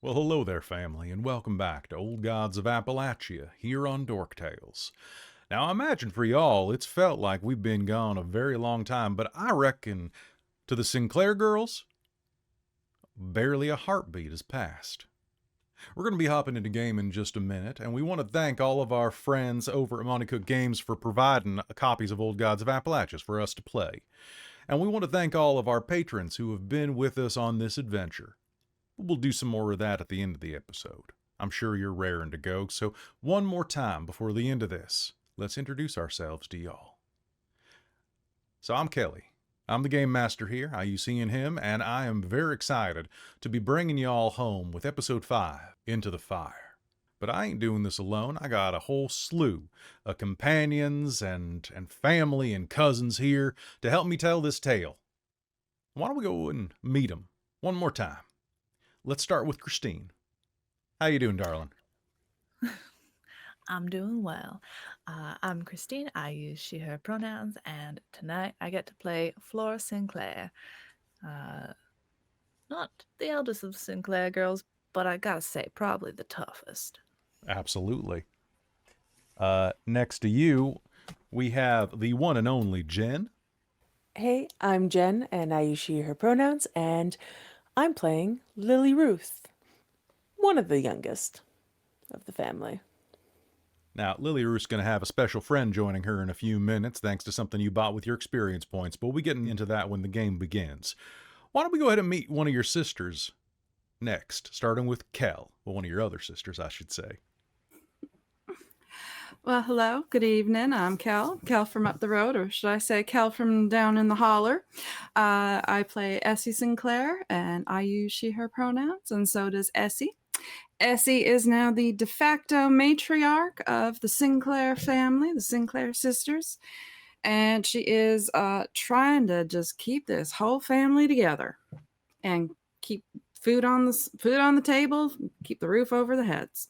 Well, hello there, family, and welcome back to Old Gods of Appalachia here on Dork Tales. Now, I imagine for y'all, it's felt like we've been gone a very long time, but I reckon to the Sinclair girls, barely a heartbeat has passed. We're going to be hopping into game in just a minute, and we want to thank all of our friends over at Monte Cook Games for providing copies of Old Gods of Appalachia for us to play. And we want to thank all of our patrons who have been with us on this adventure. We'll do some more of that at the end of the episode. I'm sure you're raring to go, so one more time before the end of this, let's introduce ourselves to y'all. So I'm Kelly. I'm the game master here. I use he and him, and I am very excited to be bringing y'all home with episode 5, Into the Fire. But I ain't doing this alone. I got a whole slew of companions and family and cousins here to help me tell this tale. Why don't we go and meet them one more time? Let's start with Christine. How you doing, darling? I'm doing well. I'm Christine. I use she, her pronouns, and tonight I get to play Flora Sinclair. Not the eldest of the Sinclair girls, but I gotta say, probably the toughest. Absolutely. Next to you, we have the one and only Jen. Hey, I'm Jen, and I use she, her pronouns, and I'm playing Lily-Ruth, one of the youngest of the family. Now, Lily-Ruth's going to have a special friend joining her in a few minutes, thanks to something you bought with your experience points, but we'll be getting into that when the game begins. Why don't we go ahead and meet one of your sisters next, starting with Kelle, well, one of your other sisters, I should say. Well, hello, good evening. I'm Kelle from up the road, or should I say Kelle from down in the holler. I play Essie Sinclair, and I use she, her pronouns, and so does Essie. Essie is now the de facto matriarch of the Sinclair family, the Sinclair sisters, and she is trying to just keep this whole family together and keep food on the table, keep the roof over the heads.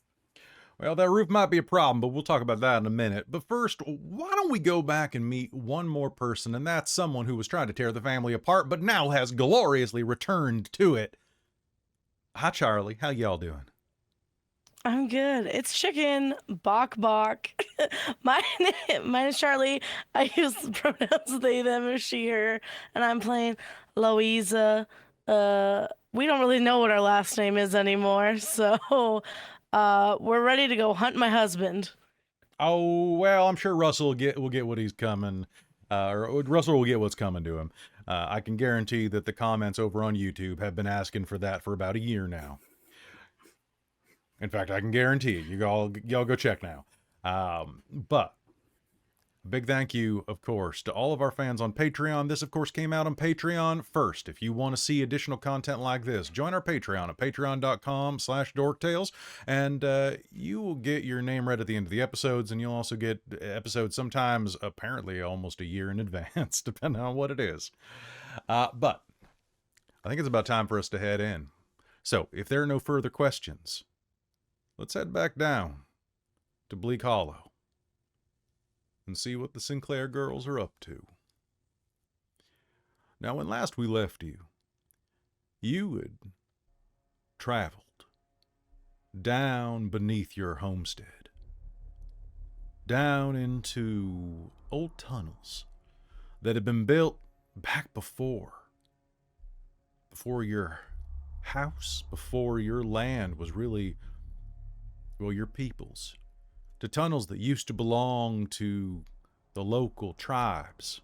Well, that roof might be a problem, but we'll talk about that in a minute. But first, why don't we go back and meet one more person, and that's someone who was trying to tear the family apart, but now has gloriously returned to it. Hi, Charlie. How y'all doing? I'm good. It's chicken. Bok bok. Mine is Charlie. I use the pronouns they, them, or she, her, and I'm playing Louisa. We don't really know what our last name is anymore, so we're ready to go hunt my husband. Oh, well, I'm sure Russell will get what he's coming, or Russell will get what's coming to him. I can guarantee that the comments over on YouTube have been asking for that for about a year now. In fact, I can guarantee it. Y'all go check now. But a big thank you, of course, to all of our fans on Patreon. This, of course, came out on Patreon first. If you want to see additional content like this, join our Patreon at patreon.com/dorktales, and you will get your name read at the end of the episodes, and you'll also get episodes sometimes, apparently, almost a year in advance, depending on what it is. But I think it's about time for us to head in. So, if there are no further questions, let's head back down to Bleak Hollow and see what the Sinclair girls are up to. Now, when last we left you, you had traveled down beneath your homestead, down into old tunnels that had been built back before your house, before your land was really, well, your people's. To tunnels that used to belong to the local tribes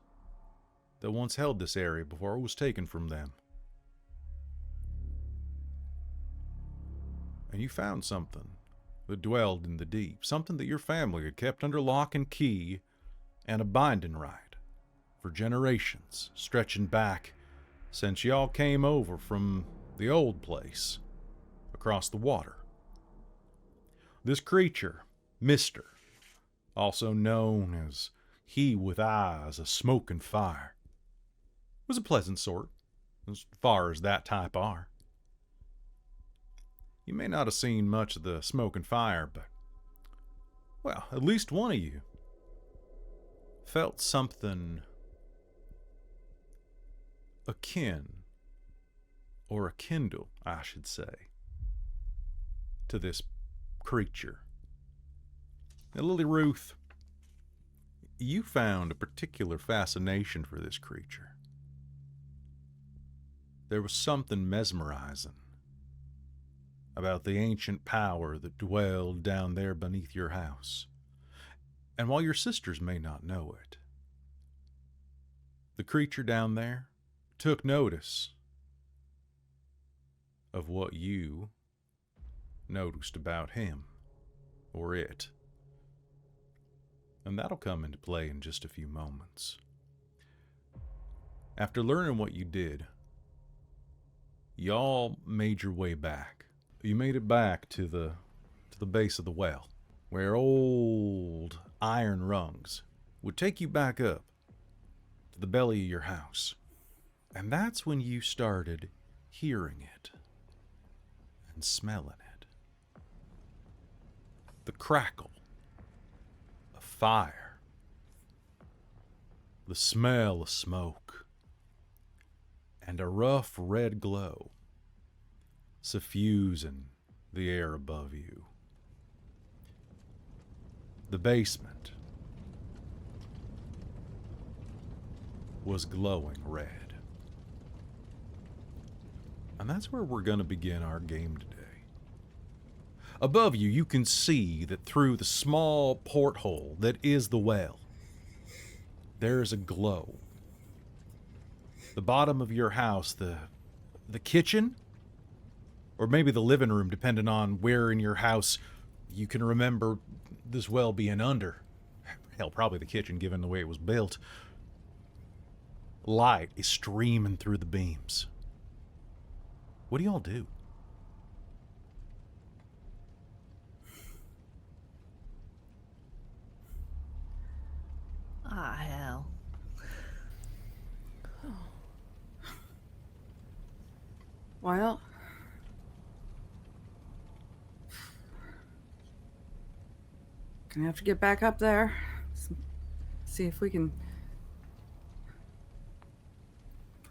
that once held this area before it was taken from them. And you found something that dwelled in the deep, something that your family had kept under lock and key and a binding right for generations, stretching back since y'all came over from the old place across the water. This creature, Mister, also known as He with Eyes of Smoke and Fire, was a pleasant sort, as far as that type are. You may not have seen much of the smoke and fire, but, well, at least one of you felt something akin, or a kindle, I should say, to this creature. Now, Lily-Ruth, you found a particular fascination for this creature. There was something mesmerizing about the ancient power that dwelled down there beneath your house. And while your sisters may not know it, the creature down there took notice of what you noticed about him, or it. And that'll come into play in just a few moments. After learning what you did, y'all made your way back. You made it back to the base of the well, where old iron rungs would take you back up to the belly of your house. And that's when you started hearing it and smelling it. The crackle of fire, the smell of smoke, and a rough red glow suffusing the air above you. The basement was glowing red. And that's where we're going to begin our game today. Above you, you can see that through the small porthole that is the well, there is a glow. The bottom of your house, the kitchen, or maybe the living room, depending on where in your house you can remember this well being under. Hell, probably the kitchen, given the way it was built. Light is streaming through the beams. What do y'all do? Ah, hell. Well, gonna have to get back up there. See if we can,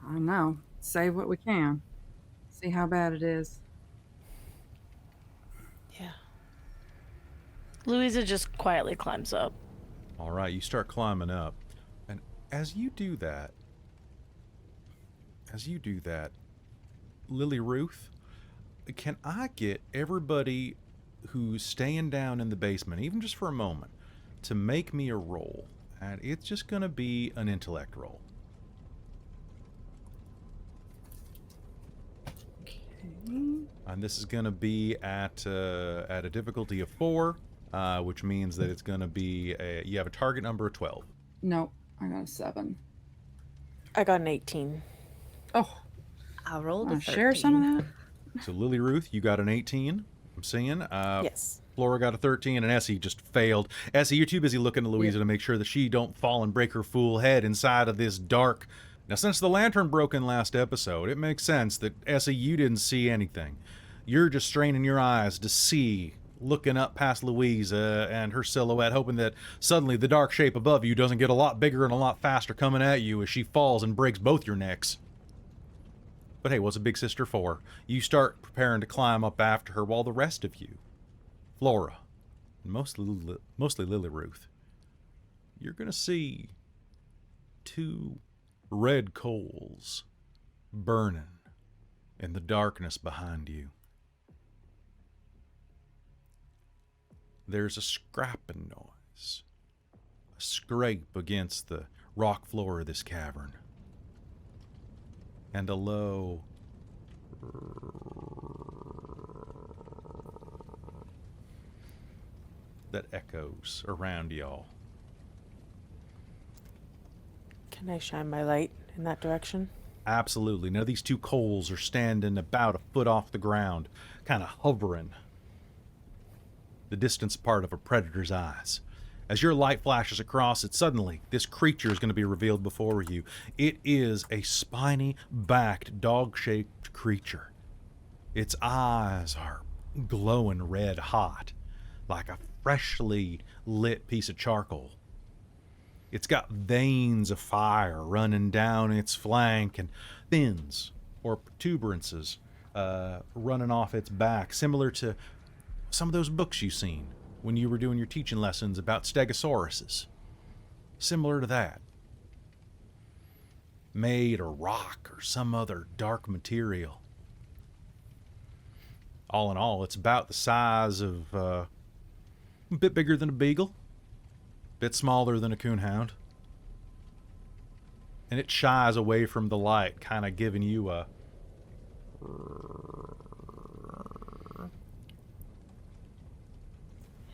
I don't know, save what we can. See how bad it is. Yeah. Louisa just quietly climbs up. All right, you start climbing up. And as you do that, Lily-Ruth, can I get everybody who's staying down in the basement, even just for a moment, to make me a roll? And it's just going to be an intellect roll. And this is going to be at a difficulty of 4, which means that it's going to be you have a target number of 12. Nope, I got a 7. I got an 18. Oh, I rolled a wanna 13. share some of that? So Lily-Ruth, you got an 18. I'm seeing. Yes. Flora got a 13, and Essie just failed. Essie, you're too busy looking at Louisa to make sure that she don't fall and break her fool head inside of this dark. Now, since the lantern broke in last episode, it makes sense that, Essie, you didn't see anything. You're just straining your eyes to see, looking up past Louisa and her silhouette, hoping that suddenly the dark shape above you doesn't get a lot bigger and a lot faster coming at you as she falls and breaks both your necks. But hey, what's a big sister for? You start preparing to climb up after her, while the rest of you, Flora, and mostly Lily-Ruth, you're going to see 2 red coals burning in the darkness behind you. There's a scrapping noise, a scrape against the rock floor of this cavern, and a low that echoes around y'all. Can I shine my light in that direction? Absolutely. Now these 2 coals are standing about a foot off the ground, kind of hovering the distance apart of a predator's eyes. As your light flashes across it, suddenly this creature is going to be revealed before you. It is a spiny-backed, dog-shaped creature. Its eyes are glowing red hot, like a freshly lit piece of charcoal. It's got veins of fire running down its flank and fins or protuberances running off its back, similar to some of those books you've seen when you were doing your teaching lessons about stegosauruses. Similar to that. Made of rock or some other dark material. All in all, it's about the size of a bit bigger than a beagle, a bit smaller than a coonhound. And it shies away from the light, kind of giving you a...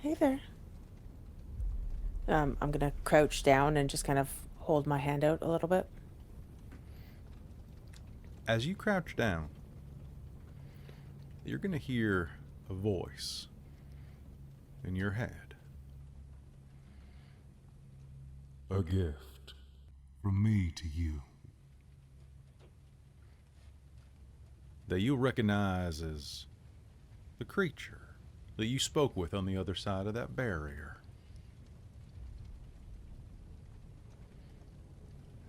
Hey there. I'm gonna crouch down and just kind of hold my hand out a little bit. As you crouch down, you're going to hear a voice in your head. A gift from me to you that you'll recognize as the creature that you spoke with on the other side of that barrier.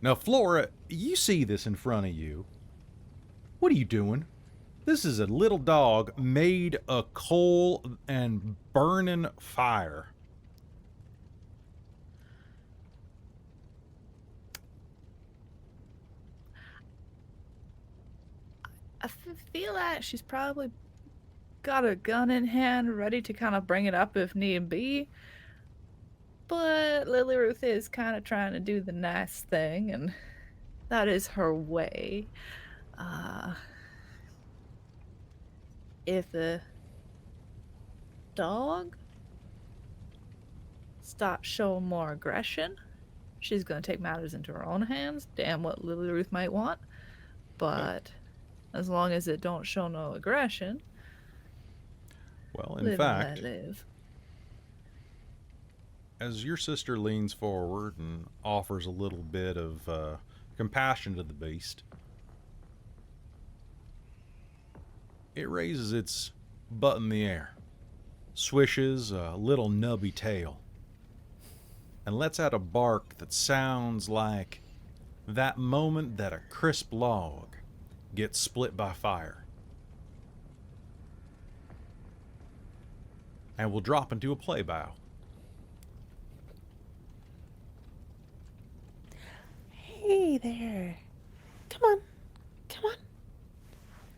Now, Flora, you see this in front of you. What are you doing? This is a little dog made of coal and burning fire. I feel like she's probably got a gun in hand, ready to kind of bring it up if need be. But Lily-Ruth is kind of trying to do the nice thing, and that is her way. If the dog stops showing more aggression, she's going to take matters into her own hands. Damn what Lily-Ruth might want. But as long as it don't show no aggression, Well, in live fact, and let live. as your sister leans forward and offers a little bit of compassion to the beast, it raises its butt in the air, swishes a little nubby tail, and lets out a bark that sounds like that moment that a crisp log gets split by fire, and will drop into a play bow. Hey there. Come on. Come on.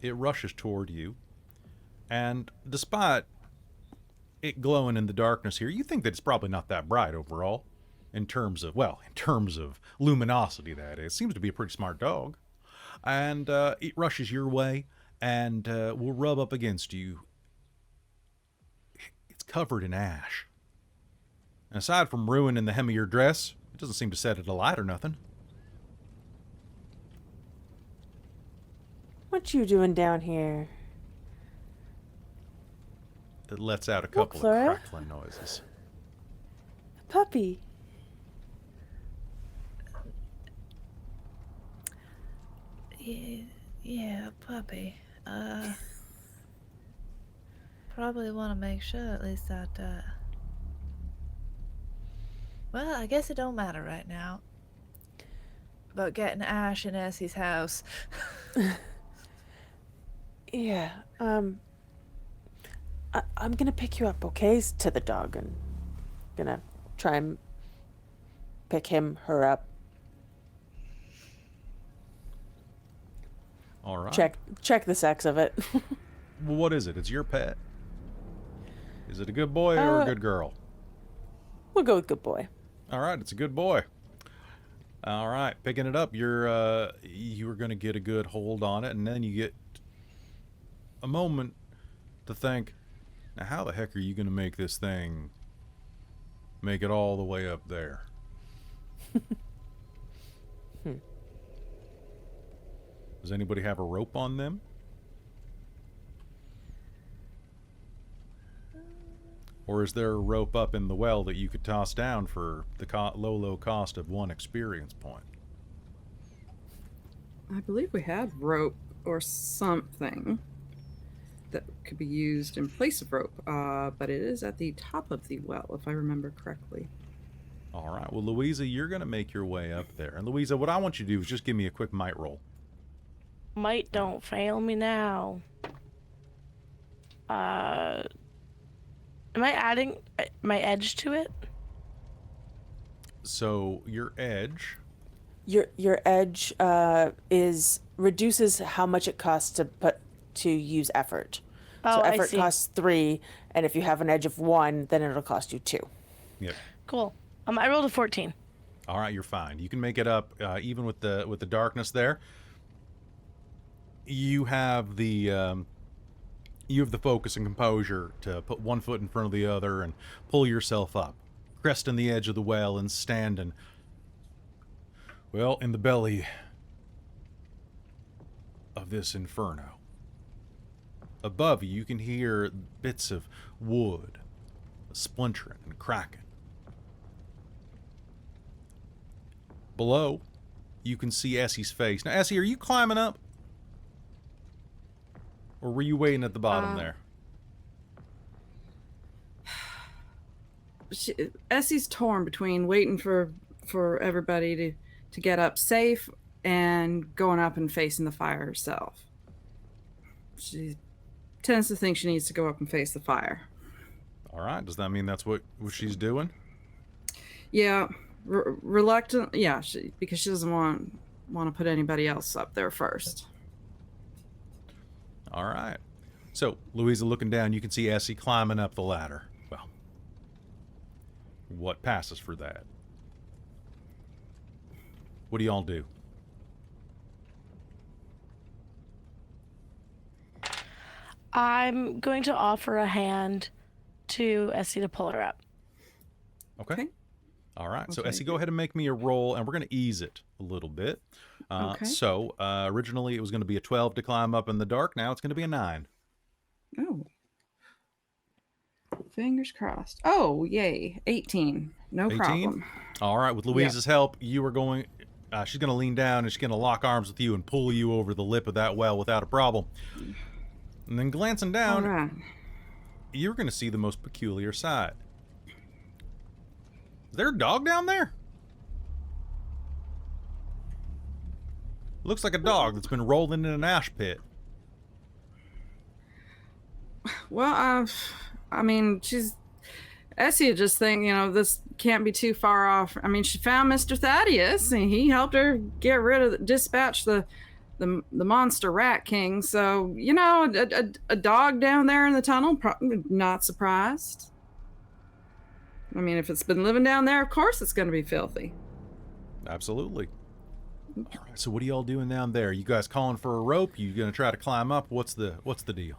It rushes toward you, and despite it glowing in the darkness here, you think that it's probably not that bright overall, in terms of luminosity, that is. Seems to be a pretty smart dog. And it rushes your way, and will rub up against you. It's covered in ash. And aside from ruining the hem of your dress, it doesn't seem to set it alight or nothing. What you doing down here? It lets out a Look, couple of Flora. crackling noises. A puppy. Yeah, puppy. Probably want to make sure at least that, well, I guess it don't matter right now about getting Ash in Essie's house. Yeah, I'm gonna pick you up, okay? To the dog, and gonna try and pick her up. All right. Check the sex of it. Well, what is it? It's your pet. Is it a good boy or a Uh, good girl? We'll go with good boy. All right, it's a good boy. All right, picking it up, you were going to get a good hold on it, and then you get a moment to think, now how the heck are you going to make this thing make it all the way up there? Does anybody have a rope on them? Or is there a rope up in the well that you could toss down for the low cost of 1 experience point? I believe we had rope or something that could be used in place of rope, but it is at the top of the well, if I remember correctly. All right. Well, Louisa, you're going to make your way up there. And Louisa, what I want you to do is just give me a quick might roll. Might don't fail me now. Am I adding my edge to it? So your edge. Your edge is reduces how much it costs to use effort. So Oh, I effort see. costs 3, and if you have an edge of 1, then it'll cost you 2. Yep. Cool. I rolled a 14. All right, you're fine. You can make it up even with the darkness there. You have the focus and composure to put one foot in front of the other and pull yourself up, cresting the edge of the well and standing, well, in the belly of this inferno. Above you, you can hear bits of wood splintering and cracking. Below, you can see Essie's face. Now, Essie, are you climbing up? Or were you waiting at the bottom there? Essie's torn between waiting for everybody to get up safe and going up and facing the fire herself. She tends to think she needs to go up and face the fire. All right. Does that mean that's what she's doing? Yeah, reluctant. Yeah, because she doesn't want to put anybody else up there first. All right. So, Louisa, looking down, you can see Essie climbing up the ladder. Well, what passes for that? What do y'all do? I'm going to offer a hand to Essie to pull her up. Okay. All right. So, Okay. Essie, go ahead and make me a roll, and we're going to ease it a little bit. Okay. So, originally it was going to be a 12 to climb up in the dark. Now it's going to be a 9. Oh. Fingers crossed. Oh, yay. 18. No 18? problem. All right. With Louisa's help, you are going... she's going to lean down, and she's going to lock arms with you and pull you over the lip of that well without a problem. And then glancing down, All right. you're going to see the most peculiar sight. Is there a dog down there? Looks like a dog that's been rolling in an ash pit. Well, I mean, Essie just think, this can't be too far off. I mean, she found Mr. Thaddeus, and he helped her dispatch the monster rat king. So, a dog down there in the tunnel, probably not surprised. I mean, if it's been living down there, of course it's going to be filthy. Absolutely. All right, so what are y'all doing down there? You guys calling for a rope? You gonna try to climb up? What's the deal?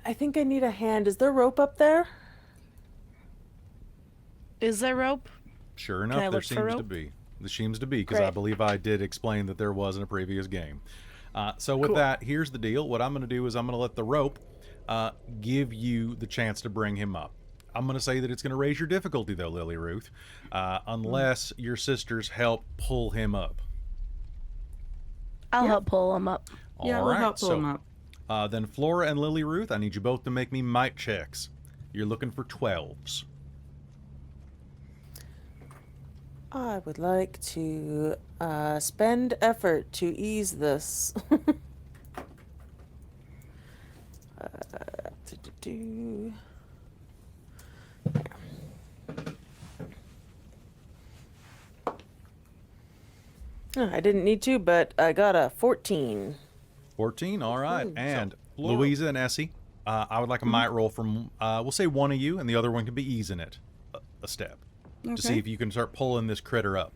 I think I need a hand. Is there rope up there? Is there rope? Sure I enough, there look for seems to rope? be. There seems to be, because I Great. believe I did explain that there was in a previous game. So with Cool. that, here's the deal. What I'm going to do is I'm going to let the rope give you the chance to bring him up. I'm going to say that it's going to raise your difficulty, though, Lily-Ruth, unless your sisters help pull him up. I'll help pull him up. Yeah, All we'll right, help pull so, him up. Then Flora and Lily-Ruth, I need you both to make me might checks. You're looking for 12s. I would like to spend effort to ease this. Do-do-do. I didn't need to, but I got a 14. 14, all right. Ooh, And Flora. Louisa and Essie, I would like a might roll from, we'll say one of you, and the other one can be easing it a step to see Okay. if you can start pulling this critter up.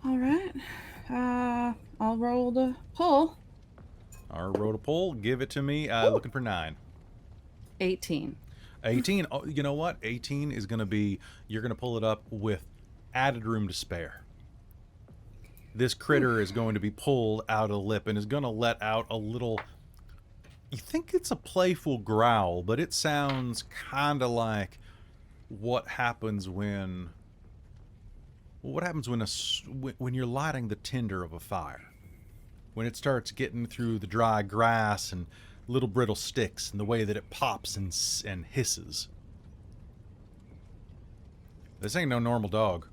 All right. I'll roll the pull. All right, roll to pull. Give it to me. Looking for 9. 18. 18. Oh, you know what? 18 is going to be, you're going to pull it up with added room to spare. This critter is going to be pulled out of the lip and is going to let out a little, you think it's a playful growl, but it sounds kind of like what happens when when you're lighting the tinder of a fire, when it starts getting through the dry grass and little brittle sticks, and the way that it pops and hisses. This ain't no normal dog.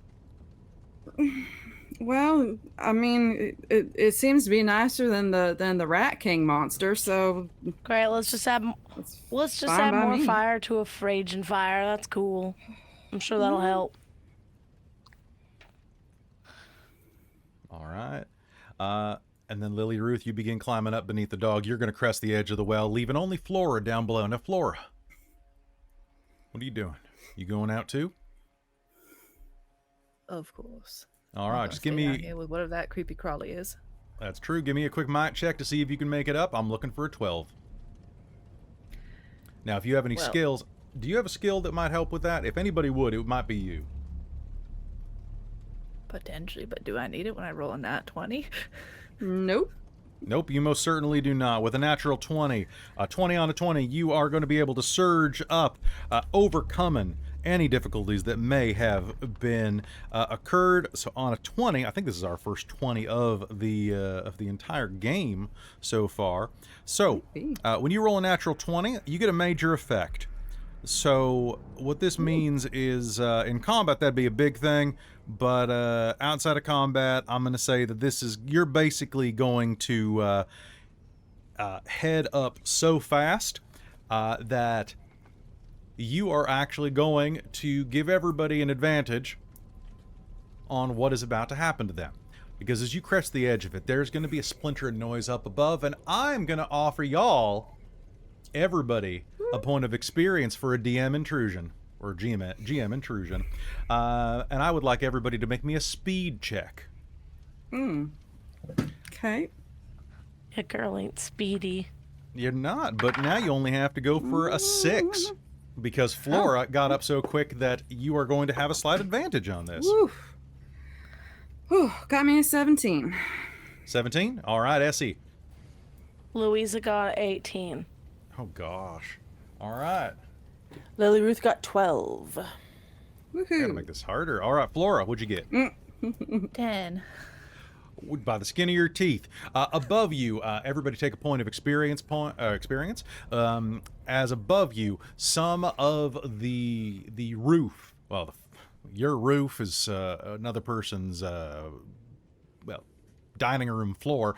Well, I mean, it seems to be nicer than the Rat King monster, so Great. Let's just add fine by more me. fire to a raging fire. That's cool. I'm sure that'll help. All right. And then Lily-Ruth, you begin climbing up beneath the dog. You're going to crest the edge of the well, leaving only Flora down below. Now, Flora, what are you doing? You going out too? Of course. All I'm right, gonna just give stay down me... here with whatever that creepy crawly is. That's true. Give me a quick mic check to see if you can make it up. I'm looking for a 12. Now, if you have any Well- skills, do you have a skill that might help with that? If anybody would, it might be you. Potentially, but do I need it when I roll a nat 20? Nope. Nope, you most certainly do not. With a natural 20, a 20 on a 20, you are going to be able to surge up, overcoming any difficulties that may have been occurred. So on a 20, I think this is our first 20 of the entire game so far. So when you roll a natural 20, you get a major effect. So what this means is in combat that'd be a big thing, but outside of combat, I'm going to say that you're basically going to head up so fast that you are actually going to give everybody an advantage on what is about to happen to them. Because as you crest the edge of it, there's going to be a splintering noise up above, and I'm going to offer everybody, a point of experience for a DM intrusion, or GM intrusion. And I would like everybody to make me a speed check. Okay. Yeah, girl ain't speedy. You're not, but now you only have to go for a 6. Because Flora got up so quick that you are going to have a slight advantage on this. Whew. Whew. Got me a 17. 17? All right, Essie. Louisa got 18. Oh, gosh. All right. Lily-Ruth got 12. Woohoo. Gotta make this harder. All right, Flora, what'd you get? 10. By the skin of your teeth. Above you, everybody take a point of experience. As above you, some of the roof, well, your roof is another person's, dining room floor,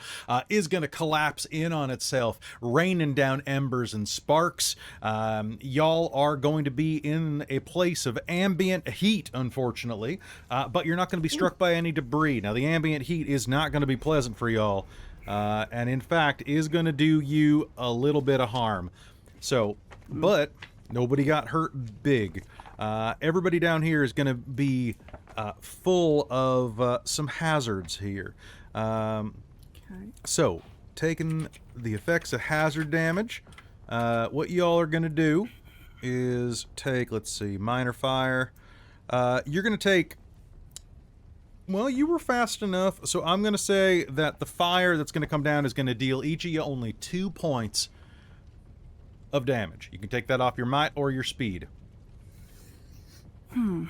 is going to collapse in on itself, raining down embers and sparks. Y'all are going to be in a place of ambient heat, unfortunately, but you're not going to be struck by any debris. Now, the ambient heat is not going to be pleasant for y'all, and in fact is going to do you a little bit of harm. So, but nobody got hurt big. Everybody down here is going to be full of some hazards here. So, taking the effects of hazard damage, what y'all are going to do is take, let's see, minor fire. You're going to take, well, you were fast enough, so I'm going to say that the fire that's going to come down is going to deal each of you only 2 points of damage. You can take that off your might or your speed. And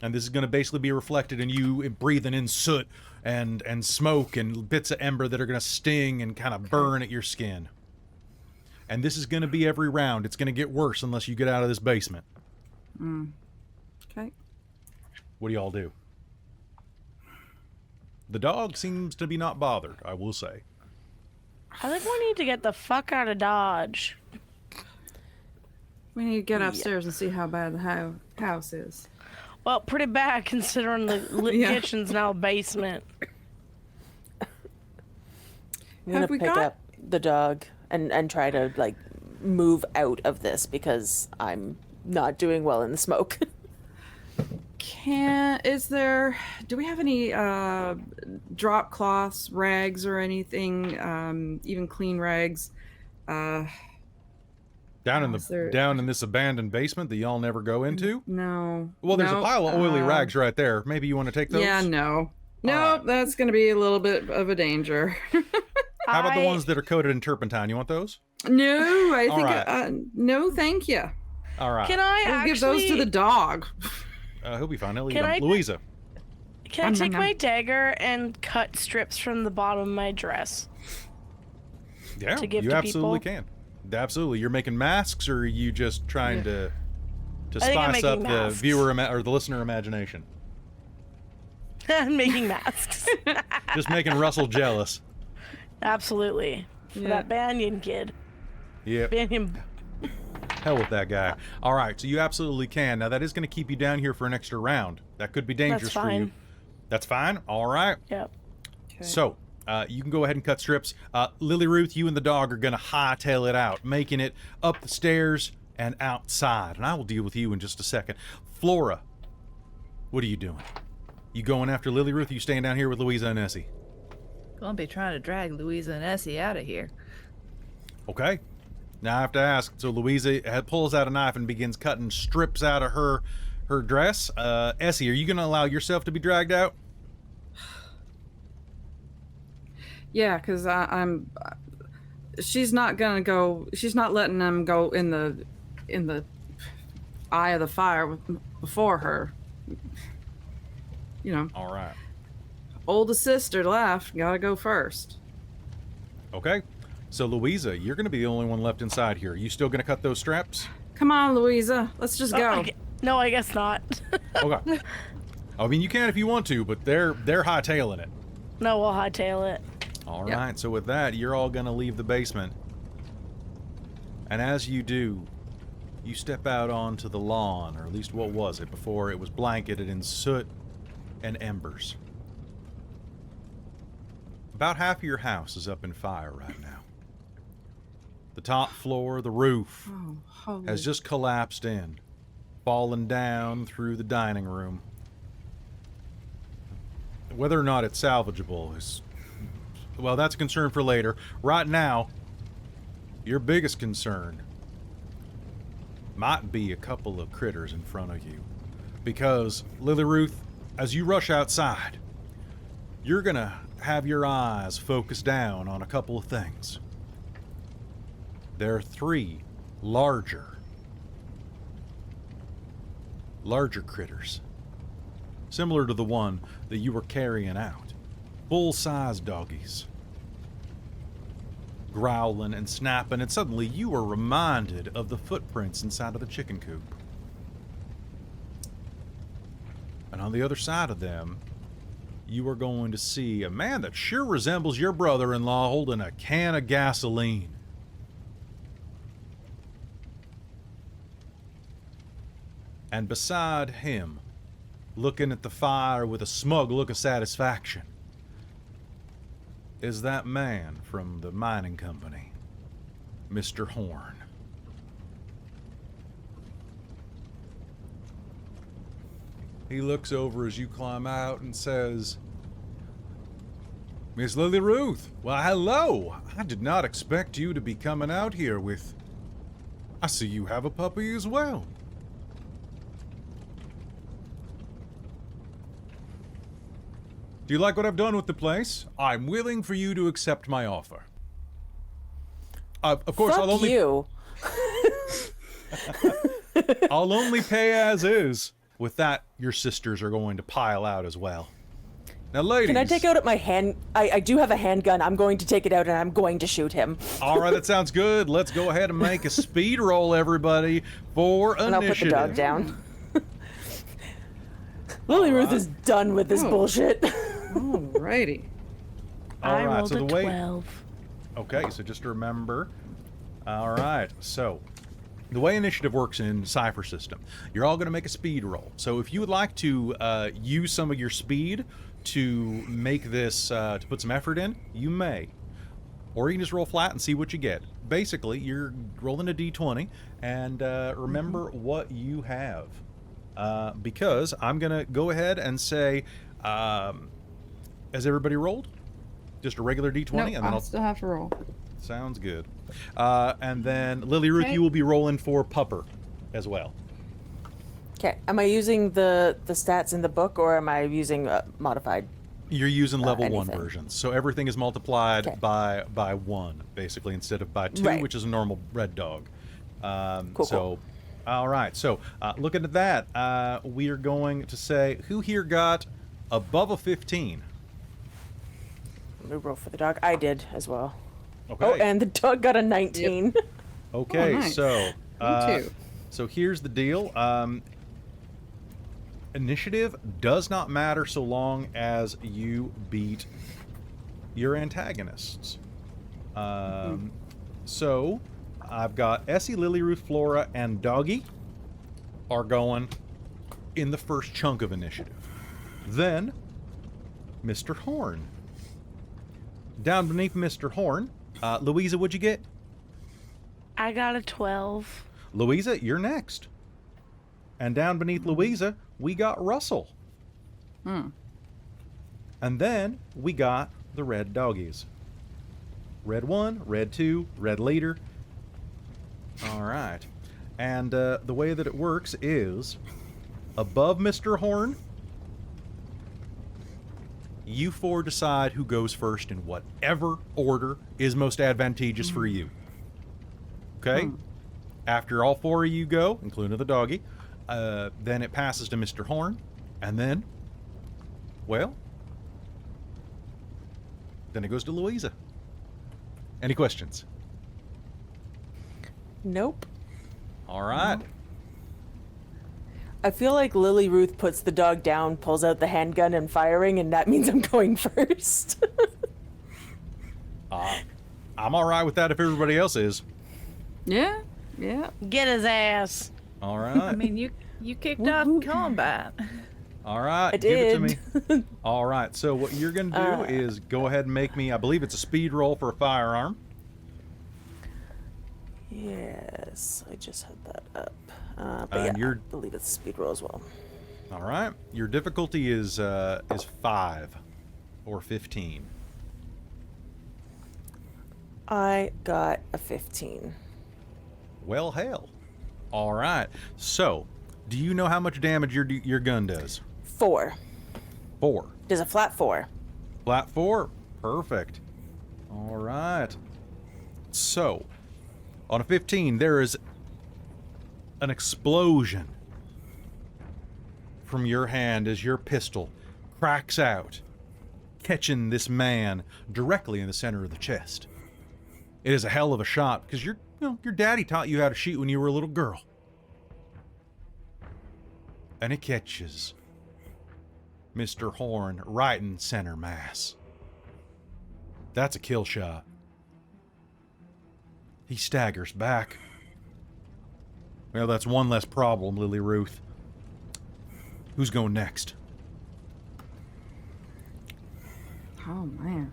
this is going to basically be reflected in you breathing in soot and smoke and bits of ember that are going to sting and kind of burn at your skin. And this is going to be every round. It's going to get worse unless you get out of this basement. Okay. What do y'all do? The dog seems to be not bothered, I will say. I think we need to get the fuck out of Dodge. We need to get upstairs and see how bad the house is. Well, pretty bad considering the kitchen's now a basement. I'm gonna Have we pick got- up the dog and try to like move out of this because I'm not doing well in the smoke. Do we have any drop cloths, rags, or anything, even clean rags? Down in Is there- this abandoned basement that y'all never go into? No. Well, there's a Nope. pile of oily rags right there. Maybe you want to take those? Yeah, no. Nope, right. that's going to be a little bit of a danger. How about the ones that are coated in turpentine? You want those? No, I think, right. no, thank you. All right. Can I We'll actually give those to the dog. He'll be fine. He'll eat Can them. I- Louisa. Can I take my dagger and cut strips from the bottom of my dress? Yeah, to give you to absolutely people? can. Absolutely. You're making masks, or are you just trying to I think I'm spice up making the masks. viewer or the listener imagination? and making masks. Just making Russell jealous. Absolutely. For that Banyan kid. Yep. Banyan. Hell with that guy. All right, so you absolutely can. Now, that is going to keep you down here for an extra round. That could be dangerous That's for you. fine. That's fine? All right. Yep. Okay. So, you can go ahead and cut strips. Lily-Ruth, you and the dog are going to hightail it out, making it up the stairs and outside. And I will deal with you in just a second. Flora, what are you doing? You going after Lily-Ruth, or you staying down here with Louisa and Essie? Gonna be trying to drag Louisa and Essie out of here. Okay. Now I have to ask. So Louisa pulls out a knife and begins cutting strips out of her dress. Essie, are you going to allow yourself to be dragged out? Yeah, because I'm. She's not gonna go. She's not letting them go in the eye of the fire before her. You know, All right. oldest sister left. Gotta go first. Okay. So Louisa, you're going to be the only one left inside here. Are you still going to cut those straps? Come on, Louisa. Let's just go. No, I guess not. Okay. I mean, you can if you want to, but they're hightailing it. No, we'll hightail it. All Yep. right. So with that, you're all going to leave the basement. And as you do, you step out onto the lawn, or at least what was it before it was blanketed in soot and embers. About half of your house is up in fire right now. The top floor, the roof, Oh, holy. has just collapsed in, fallen down through the dining room. Whether or not it's salvageable is, well, that's a concern for later. Right now, your biggest concern might be a couple of critters in front of you. Because, Lily-Ruth, as you rush outside, you're gonna have your eyes focused down on a couple of things. There are 3 larger critters, similar to the one that you were carrying out. Full-size doggies, growling and snapping, and suddenly you are reminded of the footprints inside of the chicken coop. And on the other side of them, you are going to see a man that sure resembles your brother-in-law holding a can of gasoline. And beside him, looking at the fire with a smug look of satisfaction, is that man from the mining company, Mr. Horn. He looks over as you climb out and says, Miss Lily-Ruth, why hello! I did not expect you to be coming out here with... I see you have a puppy as well. Do you like what I've done with the place? I'm willing for you to accept my offer. Of course, Fuck I'll only... you. I'll only pay as is. With that, your sisters are going to pile out as well. Now, ladies... Can I take out my hand? I do have a handgun. I'm going to take it out and I'm going to shoot him. All right, that sounds good. Let's go ahead and make a speed roll, everybody, for initiative. And I'll put the dog down. Lily-Ruth is done with this bullshit. Alrighty. All I right, rolled so a the way... 12. Okay, so just remember. All right, so the way initiative works in Cypher System, you're all going to make a speed roll. So if you would like to use some of your speed to make this, to put some effort in, you may. Or you can just roll flat and see what you get. Basically, you're rolling a d20, and remember what you have. Because I'm going to go ahead and say, has everybody rolled? Just a regular d20? Nope, And then I'll still have to roll. Sounds good. And then, Lily-Ruth, Okay. you will be rolling for Pupper as well. Okay, am I using the stats in the book or am I using modified? You're using level 1 anything. versions. So everything is multiplied Okay. by 1, basically, instead of by 2, Right. which is a normal red dog. Cool, So, cool. all right. So, looking at that, we are going to say, who here got above a 15? Let me roll for the dog. I did as well. Okay. Oh, and the dog got a 19. Okay, Oh, nice. so Me too. so here's the deal. Initiative does not matter so long as you beat your antagonists. So I've got Essie, Lily-Ruth, Flora, and Doggy are going in the first chunk of initiative. Then Mr. Horn. Down beneath Mr. Horn, Louisa, what'd you get? I got a 12. Louisa, you're next. And down beneath Louisa, we got Russell. And then we got the red doggies. Red 1, red 2, red leader. All right. And the way that it works is above Mr. Horn, you four decide who goes first in whatever order is most advantageous for you. Okay? After all four of you go, including the doggy, then it passes to Mr. Horn, and then, well, then it goes to Louisa. Any questions? Nope. All right. I feel like Lily-Ruth puts the dog down, pulls out the handgun and firing, and that means I'm going first. I'm all right with that if everybody else is. Yeah, yeah. Get his ass. All I right. mean, you kicked off combat. All right. I Give it to did. me. All right. So what you're going to do is go ahead and make me, I believe it's a speed roll for a firearm. Yes, I just had that up. But And yeah, I believe it's a speed roll as well. All right. Your difficulty is 5 or 15. I got a 15. Well, hell. All right. So, do you know how much damage your gun does? 4. 4. Does a flat 4. Flat 4. Perfect. All right. So, on a 15, there is an explosion from your hand as your pistol cracks out, catching this man directly in the center of the chest. It is a hell of a shot because your daddy taught you how to shoot when you were a little girl. And it catches Mr. Horn right in center mass. That's a kill shot. He staggers back. Well, that's one less problem, Lily-Ruth. Who's going next? Oh, man.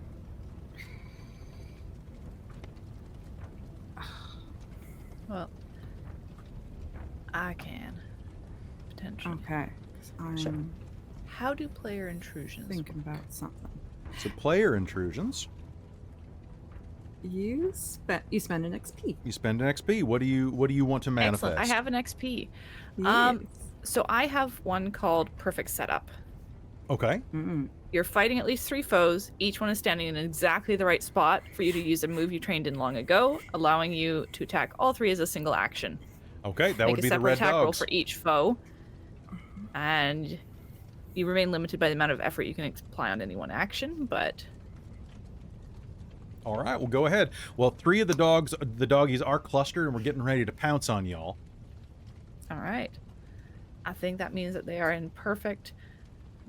Well, I can potentially. Okay. 'Cause I'm Sure. How do player intrusions? thinking about something. So player intrusions. You spend an XP. You spend an XP. What do you want to manifest? Excellent. I have an XP. Yes. So I have one called Perfect Setup. Okay. You're fighting at least 3 foes. Each one is standing in exactly the right spot for you to use a move you trained in long ago, allowing you to attack all 3 as a single action. Okay, that Make would a be the separate red attack roll dogs. for each foe, and you remain limited by the amount of effort you can apply on any one action. But All right, well, go ahead. Well, 3 of the doggies are clustered, and we're getting ready to pounce on y'all. all right, I think that means that they are in perfect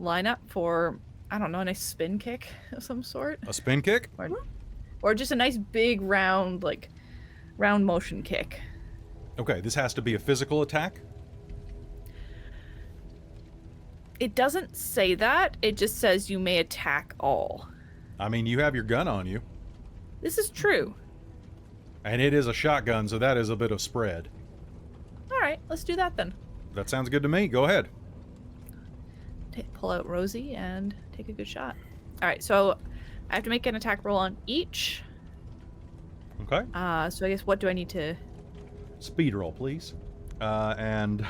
lineup for, I don't know, a nice spin kick of some sort, A spin kick? or just a nice big round motion kick. Okay, this has to be a physical attack. It doesn't say that. It just says you may attack all. I mean, you have your gun on you, This is true. and it is a shotgun, so that is a bit of spread. All right, let's do that then. That sounds good to me. Go ahead. Pull out Rosie and take a good shot. All right, so I have to make an attack roll on each. Okay. So I guess what do I need to? Speed roll, please. And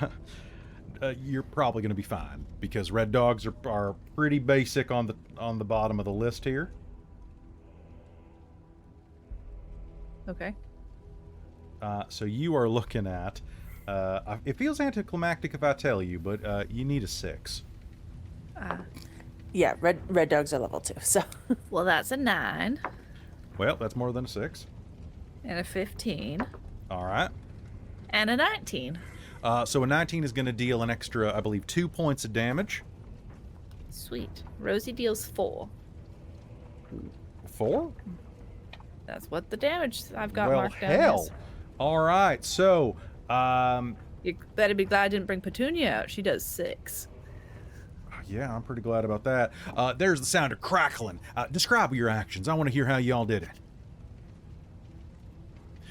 you're probably going to be fine because red dogs are pretty basic on the bottom of the list here. Okay. So you are looking at. It feels anticlimactic if I tell you, but you need a 6. Yeah, red dogs are level 2, so. Well, that's a 9 Well, that's more than a 6. and a 15 All right. and a 19. So a 19 is going to deal an extra, I believe, 2 points of damage. Sweet. Rosie deals 4. 4? That's what the damage I've got Well, marked down hell. is. All right, so You better be glad I didn't bring Petunia out. She does 6. yeah, I'm pretty glad about that. There's the sound of crackling. Describe your actions. I want to hear how y'all did it.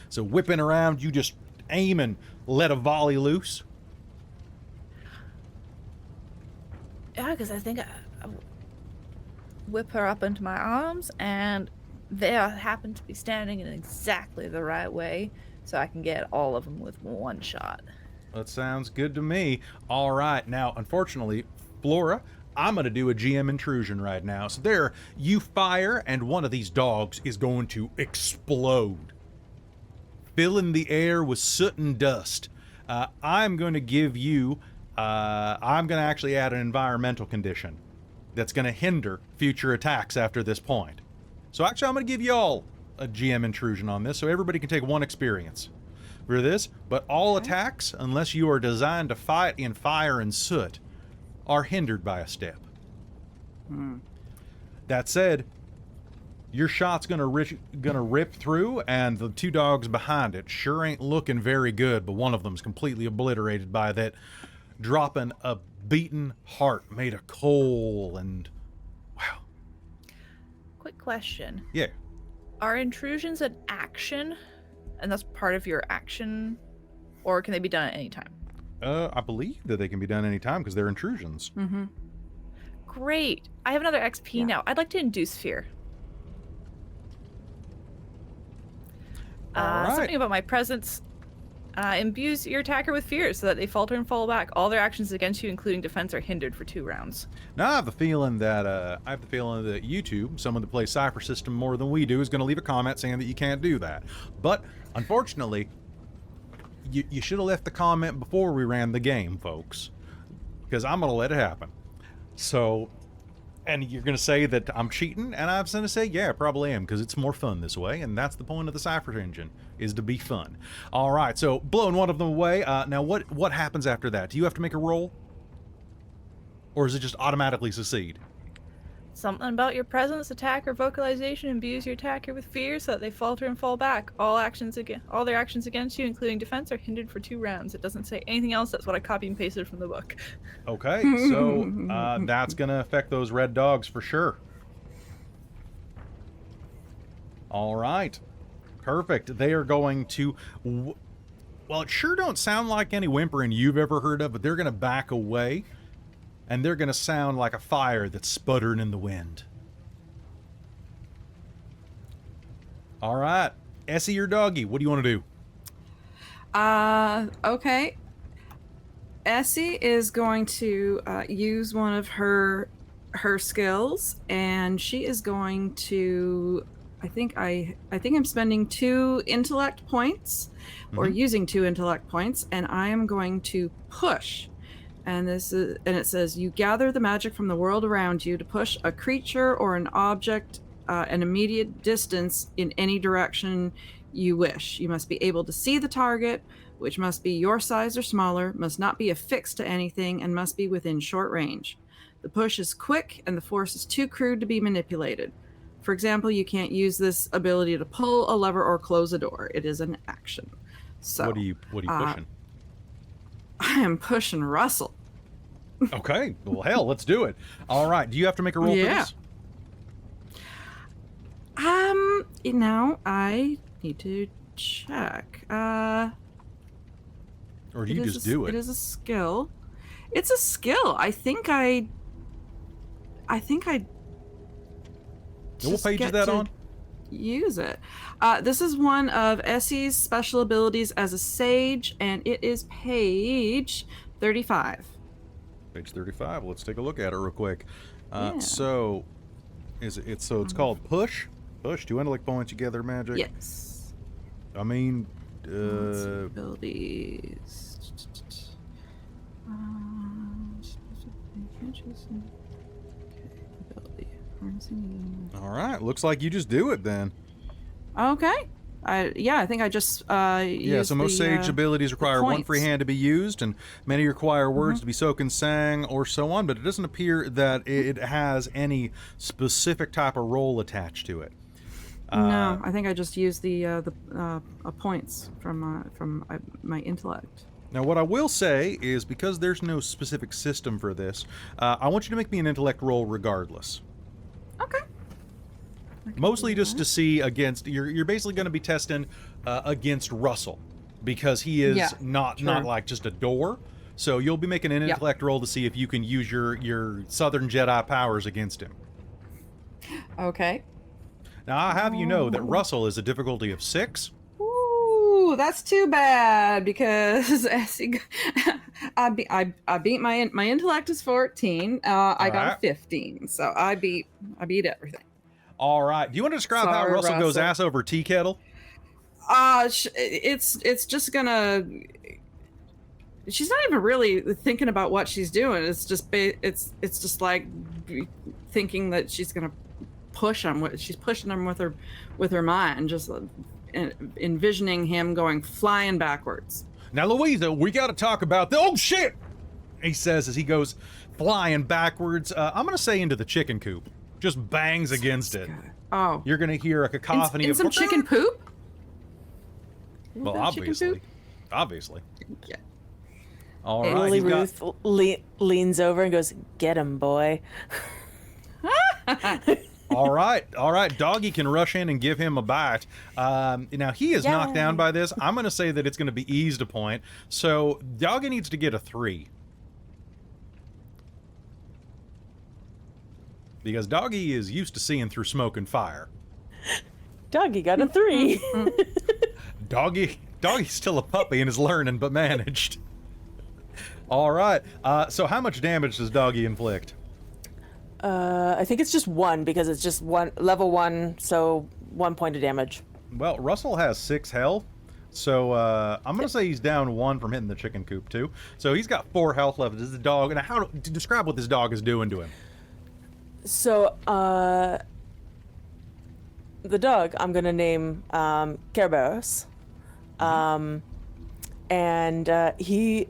So whipping around, you just aim and let a volley loose. Yeah, because I think I whip her up into my arms, and they happen to be standing in exactly the right way, so I can get all of them with one shot. That sounds good to me. All right, now, unfortunately, Flora, I'm going to do a GM intrusion right now. So there, you fire, and one of these dogs is going to explode, filling the air with soot and dust. I'm going to give you, I'm going to actually add an environmental condition that's going to hinder future attacks after this point. So actually, I'm going to give y'all a GM intrusion on this, so everybody can take 1 experience for this, but all attacks, unless you are designed to fight in fire and soot, are hindered by a step. That said, your shot's gonna rip through, and the 2 dogs behind it sure ain't looking very good, but one of them's completely obliterated by that, dropping a beaten heart made of coal. And wow. Quick question. Yeah. Are intrusions an action, and that's part of your action, or can they be done at any time? I believe that they can be done anytime because they're intrusions. Mm-hmm. Great. I have another XP now. I'd like to induce fear. All right. Something about my presence imbues your attacker with fear so that they falter and fall back. All their actions against you, including defense, are hindered for 2 rounds. Now I have the feeling that YouTube, someone that plays Cypher System more than we do, is going to leave a comment saying that you can't do that. But unfortunately, you should have left the comment before we ran the game, folks, because I'm going to let it happen. So, and you're going to say that I'm cheating, and I'm going to say, yeah, I probably am, because it's more fun this way, and that's the point of the Cypher engine, is to be fun. All right, so blowing one of them away. Now, what happens after that? Do you have to make a roll? Or does it just automatically succeed? Something about your presence, attack, or vocalization imbues your attacker with fear so that they falter and fall back. All their actions against you, including defense, are hindered for 2 rounds. It doesn't say anything else. That's what I copy and pasted from the book. Okay, so that's going to affect those red dogs for sure. All right. Perfect. They are going to... Well, it sure don't sound like any whimpering you've ever heard of, but they're going to back away, and they're going to sound like a fire that's sputtering in the wind. All right. Essie or Doggy, what do you want to do? Okay. Essie is going to use one of her skills, and she is going to... I think I'm spending 2 intellect points, or using 2 intellect points, and I am going to push. And it says you gather the magic from the world around you to push a creature or an object an immediate distance in any direction you wish. You must be able to see the target, which must be your size or smaller, must not be affixed to anything, and must be within short range. The push is quick, and the force is too crude to be manipulated. For example, you can't use this ability to pull a lever or close a door. It is an action. So, What are you pushing? I am pushing Russell. Okay. Well, hell, let's do it. All right. Do you have to make a roll for this? Now I need to check. Or do you just do it? It is a skill. It's a skill. I think I What page is that on? Use it. This is one of Essie's special abilities as a sage, and it is page 35. Page 35. Let's take a look at it real quick. Yeah. So, it's called push. Push 2 intellect points. You gather magic. Yes. I mean, Abilities. all right. Looks like you just do it then. Okay. I think I just used so most sage abilities require one free points. hand to be used, and many require words to be spoken, sang, or so on, but it doesn't appear that it has any specific type of role attached to it. No, I think I just used the points from my intellect. Now, what I will say is, because there's no specific system for this, I want you to make me an intellect roll regardless. Okay. Mostly just to see against, you're basically going to be testing against Russell, because he is not like just a door. So you'll be making an intellect roll to see if you can use your Southern Jedi powers against him. Okay. Now, I have you know that Russell is a difficulty of 6. Ooh, that's too bad, because Essie, I beat my intellect is 14. I got a 15, so I beat everything. All right. Do you want to describe how Russell goes ass over tea kettle? It's just gonna. She's not even really thinking about what she's doing. It's just like thinking that she's gonna push him. She's pushing him with her mind, just envisioning him going flying backwards. Now, Louisa, we got to talk about the. Oh shit! He says as he goes flying backwards. I'm gonna say into the chicken coop. Just bangs against it. Oh. You're gonna hear a cacophony in some chicken poop? Well, obviously. Obviously. Yeah. All right. Lily-Ruth leans over and goes, "Get him, boy." All right. Doggy can rush in and give him a bite. Now, he is knocked down by this. I'm going to say that it's going to be eased a point. So, Doggy needs to get a 3. Because Doggy is used to seeing through smoke and fire. Doggy got a 3. Doggy's still a puppy and is learning, but managed. All right. So how much damage does Doggy inflict? I think it's just 1, because it's just level 1, so 1 point of damage. Well, Russell has 6 health, so I'm going to say he's down 1 from hitting the chicken coop, too. So he's got 4 health left. This is the dog. Now, describe what this dog is doing to him. So, the dog I'm gonna name Kerberos, and he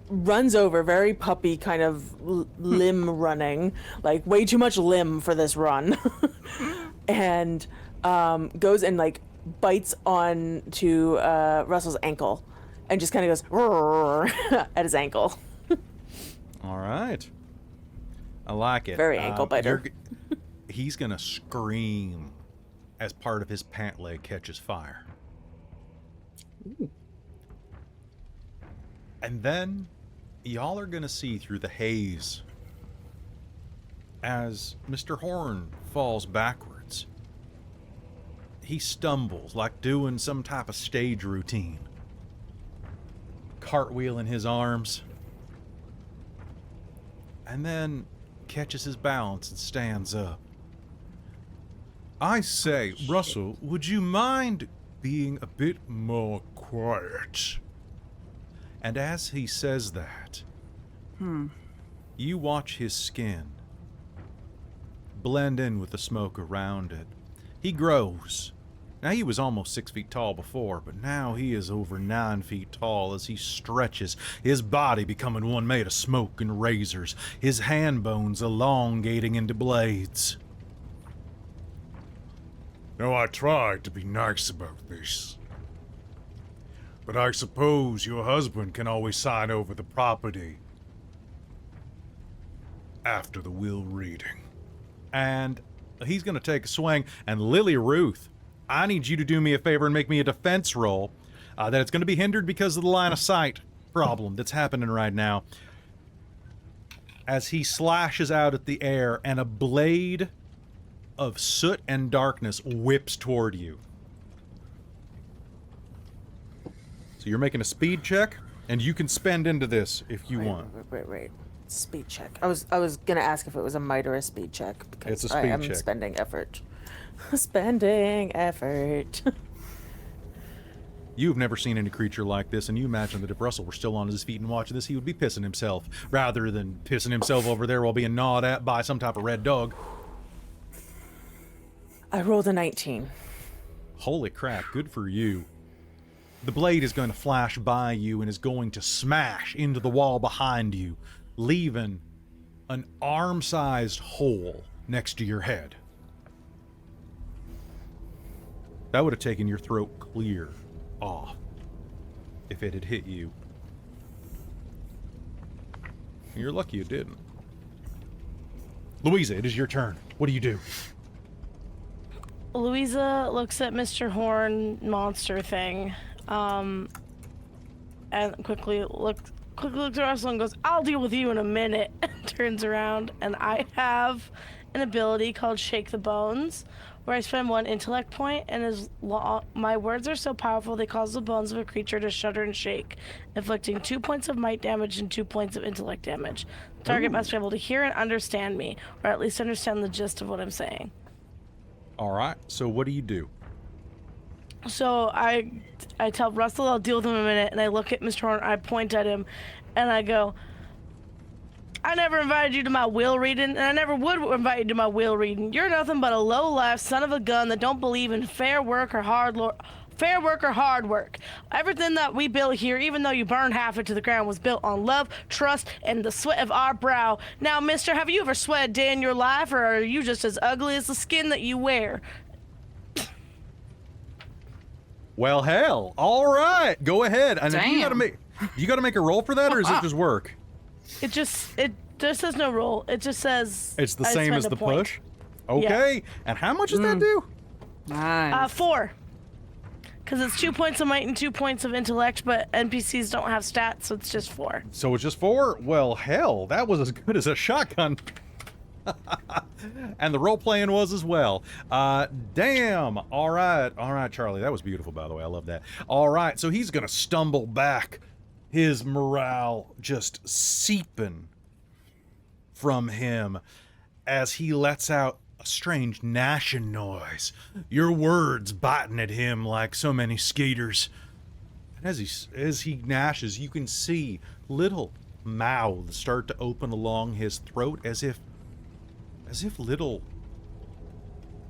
runs over, very puppy kind of limb running, like way too much limb for this run, and goes and like bites on to Russell's ankle, and just kind of goes "Roar" at his ankle. All right. I like it. Very ankle biter. He's going to scream as part of his pant leg catches fire. Ooh. And then y'all are going to see through the haze as Mr. Horn falls backwards. He stumbles like doing some type of stage routine. Cartwheeling his arms. And then catches his balance and stands up. I say, Russell, would you mind being a bit more quiet? And as he says that, you watch his skin blend in with the smoke around it. He grows. Now, he was almost 6 feet tall before, but now he is over 9 feet tall as he stretches, his body becoming one made of smoke and razors, his hand bones elongating into blades. Now, I tried to be nice about this, but I suppose your husband can always sign over the property after the will reading. And he's going to take a swing, and Lily-Ruth, I need you to do me a favor and make me a defense roll. That it's going to be hindered because of the line of sight problem that's happening right now. As he slashes out at the air and a blade of soot and darkness whips toward you. So you're making a speed check, and you can spend into this if you want. Wait. Speed check. I was gonna ask if it was a might or a speed check, because It's a speed I am check. spending effort. Spending effort. You've never seen any creature like this, and you imagine that if Russell were still on his feet and watching this, he would be pissing himself, rather than pissing himself over there while being gnawed at by some type of red dog. I rolled a 19. Holy crap, good for you. The blade is going to flash by you and is going to smash into the wall behind you, leaving an arm-sized hole next to your head. That would have taken your throat clear off if it had hit you. You're lucky it didn't. Louisa, it is your turn. What do you do? Louisa looks at Mr. Horn monster thing, and quickly looks at Russell and goes, "I'll deal with you in a minute." And turns around, and I have an ability called Shake the Bones, where I spend 1 intellect point, and my words are so powerful they cause the bones of a creature to shudder and shake, inflicting 2 points of might damage and 2 points of intellect damage. The target must be able to hear and understand me, or at least understand the gist of what I'm saying. All right, so what do you do? So I tell Russell I'll deal with him in a minute, and I look at Mr. Horn, I point at him, and I go, "I never invited you to my will reading, and I never would invite you to my will reading. You're nothing but a low-life son of a gun that don't believe in fair work or hard work. Everything that we built here, even though you burned half it to the ground, was built on love, trust, and the sweat of our brow. Now, mister, have you ever sweat a day in your life, or are you just as ugly as the skin that you wear?" Well, hell, all right, go ahead. And Damn. you gotta make a roll for that, or does it just work? It just says no roll. It just says It's the I same spend as a the point. push? Okay, and how much does that do? Nice. 4. Because it's 2 points of might and 2 points of intellect, but NPCs don't have stats, so it's just 4. So it's just 4? Well, hell, that was as good as a shotgun. And the role-playing was as well. Damn. All right, Charlie. That was beautiful, by the way. I love that. All right, so he's going to stumble back, his morale just seeping from him as he lets out a strange gnashing noise, your words biting at him like so many skaters. And as he gnashes, you can see little mouths start to open along his throat as if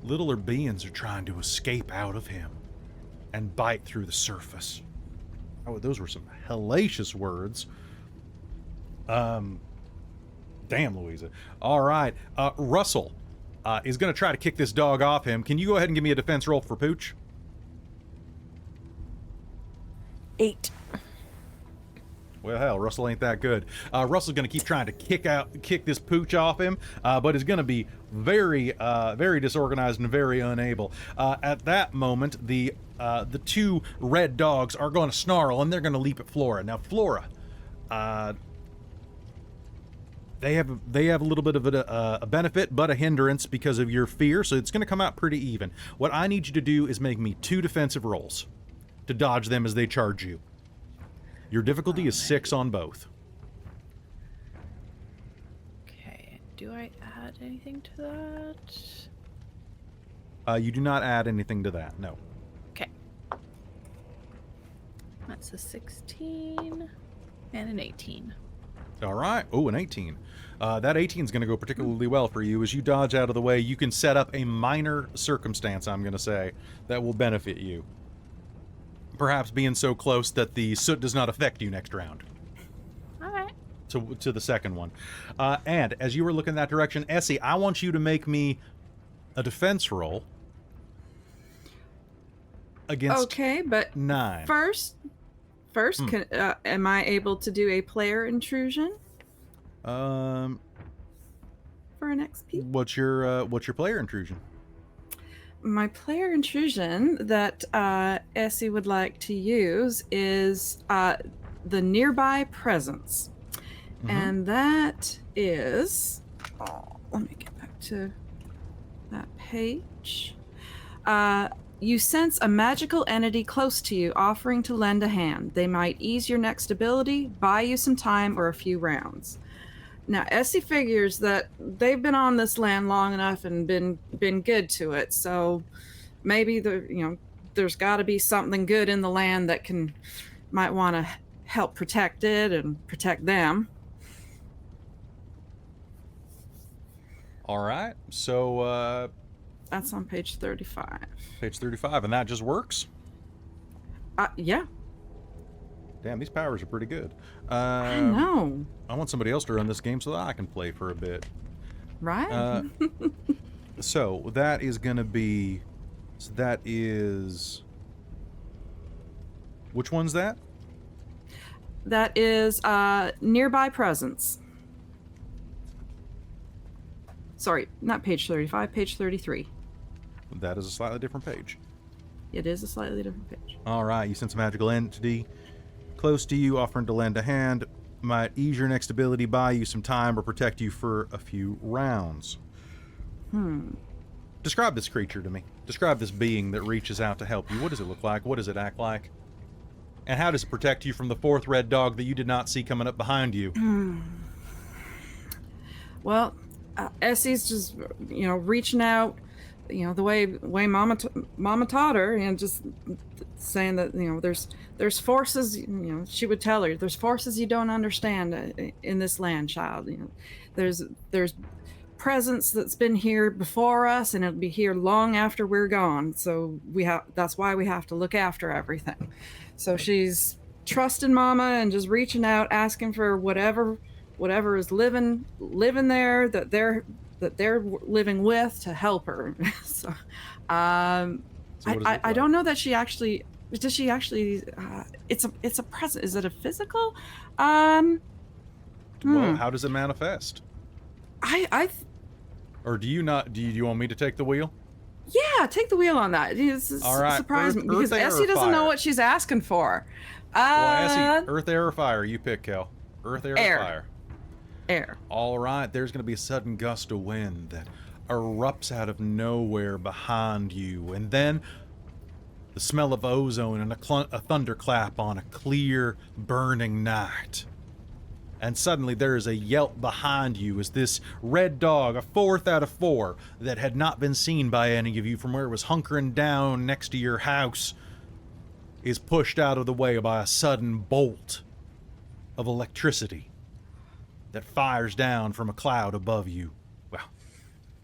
littler beings are trying to escape out of him and bite through the surface. Oh, those were some hellacious words. Damn, Louisa. All right, Russell is going to try to kick this dog off him. Can you go ahead and give me a defense roll for Pooch? 8. Well, hell, Russell ain't that good. Russell's going to keep trying to kick this Pooch off him, but is going to be very disorganized and very unable. At that moment, the 2 red dogs are going to snarl, and they're going to leap at Flora. Now, Flora, they have a little bit of a benefit, but a hindrance because of your fear, so it's going to come out pretty even. What I need you to do is make me 2 defensive rolls to dodge them as they charge you. Your difficulty is 6 on both. Okay, do I add anything to that? You do not add anything to that, no. Okay. That's a 16 and an 18. All right. Oh, an 18. That 18 is going to go particularly well for you. As you dodge out of the way, you can set up a minor circumstance, I'm going to say, that will benefit you. Perhaps being so close that the soot does not affect you next round. All right. To the second one. And as you were looking that direction, Essie, I want you to make me a defense roll against Okay, but 9. first, am I able to do a player intrusion Um, for an XP? what's your player intrusion? My player intrusion that Essie would like to use is the nearby presence. Mhm. And that is... let me get back to that page. You sense a magical entity close to you offering to lend a hand. They might ease your next ability, buy you some time, or a few rounds. Now, Essie figures that they've been on this land long enough and been good to it, so maybe there's got to be something good in the land that might want to help protect it and protect them. All right. So That's on page 35. Page 35, and that just works? Yeah. Damn, these powers are pretty good. I know. I want somebody else to run this game so that I can play for a bit. Right? So that is going to be... So that is... Which one's that? That is nearby presence. Sorry, not page 35, page 33. That is a slightly different page. It is a slightly different page. All right, you sense a magical entity close to you, offering to lend a hand. Might ease your next ability, buy you some time, or protect you for a few rounds. Describe this creature to me. Describe this being that reaches out to help you. What does it look like? What does it act like? And how does it protect you from the fourth red dog that you did not see coming up behind you? Well, Essie's just, reaching out, the way Mama taught her, and just saying that, there's forces, she would tell her, there's forces you don't understand in this land, child. There's presence that's been here before us, and it'll be here long after we're gone. So that's why we have to look after everything. So she's trusting Mama and just reaching out, asking for whatever is living there that they're living with to help her. So, I don't know that she actually does. She actually, it's a present. Is it a physical? Well, how does it manifest? Or do you not? Do you want me to take the wheel? Yeah, take the wheel on that. All right. Surprise me, Earth, because air, Essie or doesn't know fire? what she's asking for. Well, Essie, earth, air, or fire? You pick, Kelle. Earth, air, Air. or fire? Air. All right. There's going to be a sudden gust of wind that erupts out of nowhere behind you, and then the smell of ozone and a thunderclap on a clear, burning night. And suddenly there is a yelp behind you as this red dog, a 4th out of 4, that had not been seen by any of you from where it was hunkering down next to your house, is pushed out of the way by a sudden bolt of electricity that fires down from a cloud above you. Well,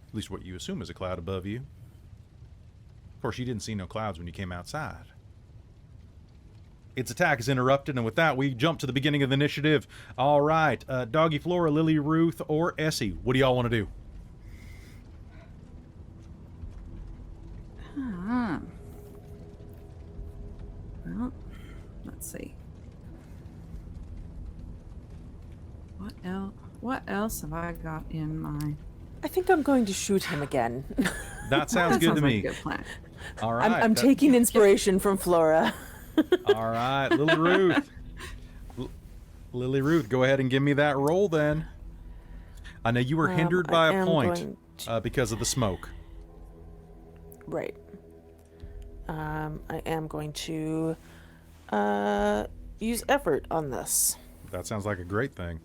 at least what you assume is a cloud above you. Of course, you didn't see no clouds when you came outside. Its attack is interrupted, and with that, we jump to the beginning of the initiative. All right, Doggy, Flora, Lily-Ruth, or Essie, what do y'all want to do? Well, let's see. What else have I got in my... I think I'm going to shoot him again. That sounds good to like me. a good plan. All right. I'm taking inspiration from Flora. All right, Lily-Ruth. Lily-Ruth, go ahead and give me that roll then. I know you were hindered by a point because of the smoke. Right. I am going to use effort on this. That sounds like a great thing.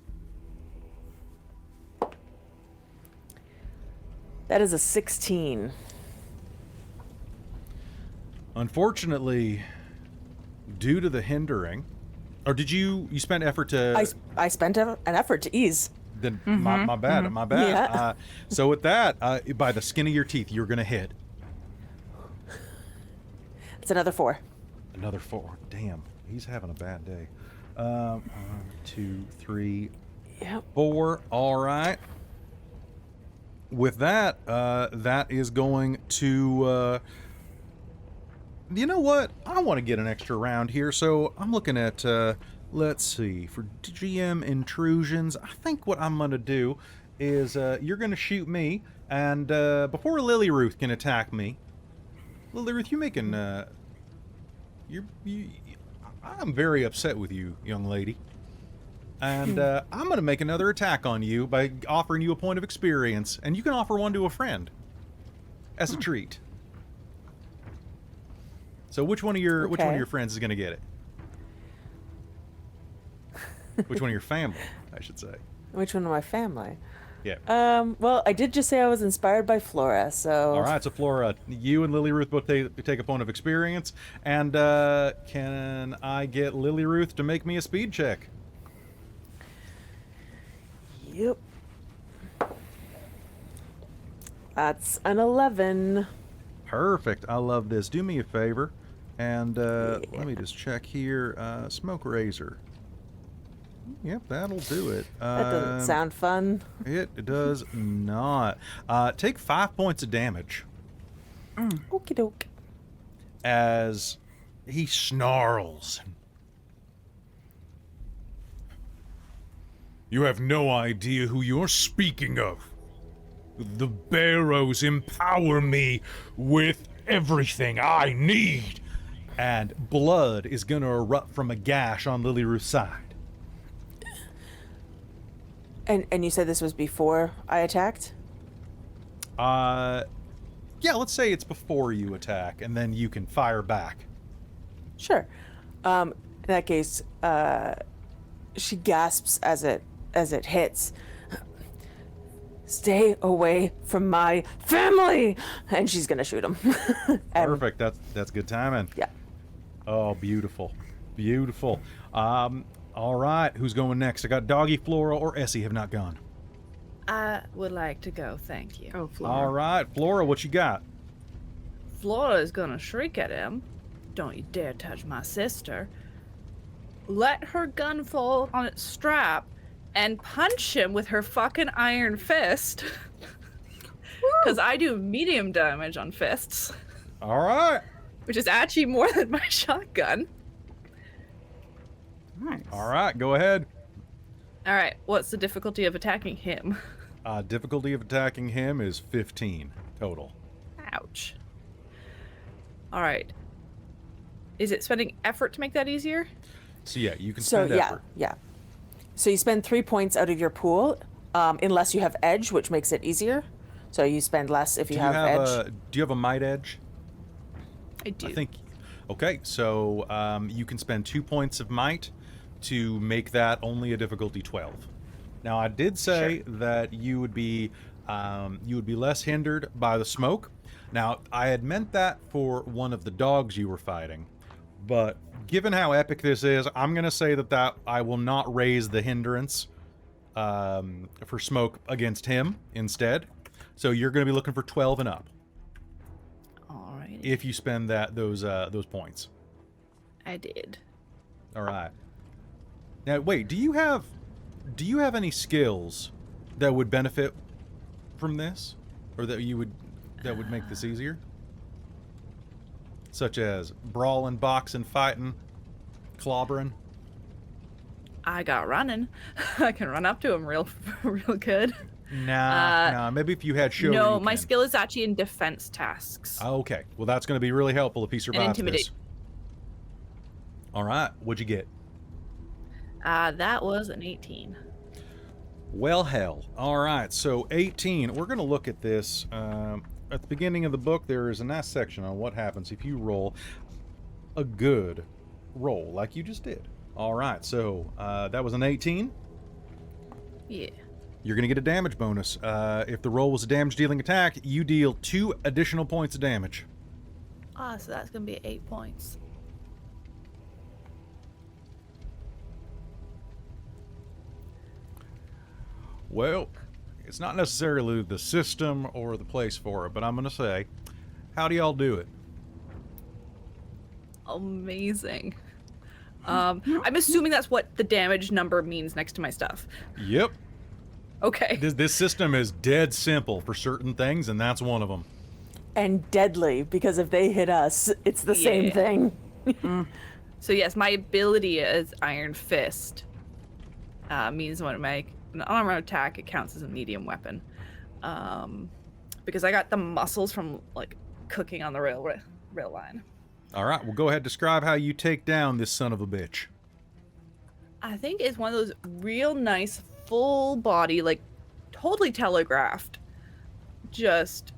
That is a 16. Unfortunately, due to the hindering, or did you spend effort to... I spent an effort to ease. Then my bad. Yeah. So with that, by the skin of your teeth, you're going to hit. It's another 4. Another 4. Damn, he's having a bad day. 1, 2, 3, Yep. 4. All right. With that, that is going to... you know what? I want to get an extra round here, so I'm looking at... let's see. For GM intrusions, I think what I'm going to do is you're going to shoot me, and before Lily-Ruth can attack me... Lily-Ruth, you making... I'm very upset with you, young lady. And I'm going to make another attack on you by offering you a point of experience. And you can offer one to a friend as a treat. So which one of your friends is going to get it? Which one of your family, I should say. Which one of my family? Yeah. Well, I did just say I was inspired by Flora, so... All right, so Flora, you and Lily-Ruth both take a point of experience. And can I get Lily-Ruth to make me a speed check? Yep. That's an 11. Perfect. I love this. Do me a favor. And let me just check here. Smoke razor. Yep, that'll do it. That doesn't sound fun. It does not. Take 5 points of damage Okie doke. as he snarls. You have no idea who you're speaking of. The Barrows empower me with everything I need. And blood is going to erupt from a gash on Lily-Ruth's side. And you said this was before I attacked? Yeah, let's say it's before you attack, and then you can fire back. Sure. In that case, she gasps as it hits. Stay away from my family! And she's gonna shoot him. Perfect. That's good timing. Yeah. Oh, beautiful. Beautiful. All right. Who's going next? I got Doggy, Flora, or Essie have not gone. I would like to go, thank you. Oh, Flora. All right. Flora, what you got? Flora is gonna shriek at him. Don't you dare touch my sister. Let her gun fall on its strap and punch him with her fucking iron fist. Because I do medium damage on fists, All right. which is actually more than my shotgun. Nice. All right. Go ahead. All right, what's the difficulty of attacking him? Difficulty of attacking him is 15 total. Ouch. All right. Is it spending effort to make that easier? So yeah, you can So spend yeah, effort. yeah. So you spend 3 points out of your pool, unless you have edge, which makes it easier. So you spend less if you have edge. Do you have a might edge? I do. I think. Okay, so you can spend 2 points of might to make that only a difficulty 12. Now I did say that you would be less hindered by the smoke. Now I had meant that for one of the dogs you were fighting, but given how epic this is, I'm gonna say that I will not raise the hindrance for smoke against him instead. So you're gonna be looking for 12 and up All right. if you spend those points. I did. All right. Now, wait. Do you have any skills that would benefit from this, or that would make this easier? Such as brawling, boxing, fighting, clobbering. I got running. I can run up to him real good. Nah. Maybe if you had show. No, my skill is actually in defense tasks. Oh, okay. Well, that's going to be really helpful if he survives this. intimidate. All right. What'd you get? That was an 18. Well, hell. All right, so 18. We're going to look at this. At the beginning of the book, there is a nice section on what happens if you roll a good roll, like you just did. All right, so that was an 18. Yeah. You're going to get a damage bonus. If the roll was a damage-dealing attack, you deal 2 additional points of damage. So that's gonna be 8 points. Well, it's not necessarily the system or the place for it, but I'm going to say, how do y'all do it? Amazing. I'm assuming that's what the damage number means next to my stuff. Yep. Okay. This system is dead simple for certain things, and that's one of them. And deadly, because if they hit us, it's the same Yeah. thing. So yes, my ability as Iron Fist means when I make an unarmed attack, it counts as a medium weapon. Because I got the muscles from like cooking on the rail line. All right, well, go ahead. Describe how you take down this son of a bitch. I think it's one of those real nice full body, like totally telegraphed, just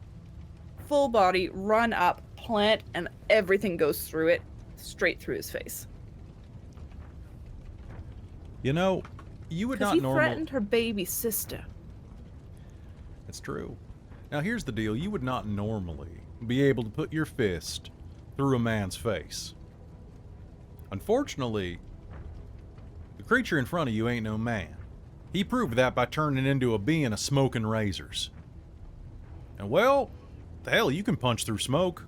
full body, run up, plant, and everything goes through it, straight through his face. You know, you would Because not he normally... threatened her baby sister. That's true. Now, here's the deal. You would not normally be able to put your fist through a man's face. Unfortunately, the creature in front of you ain't no man. He proved that by turning into a being of smoking razors. And well, the hell, you can punch through smoke.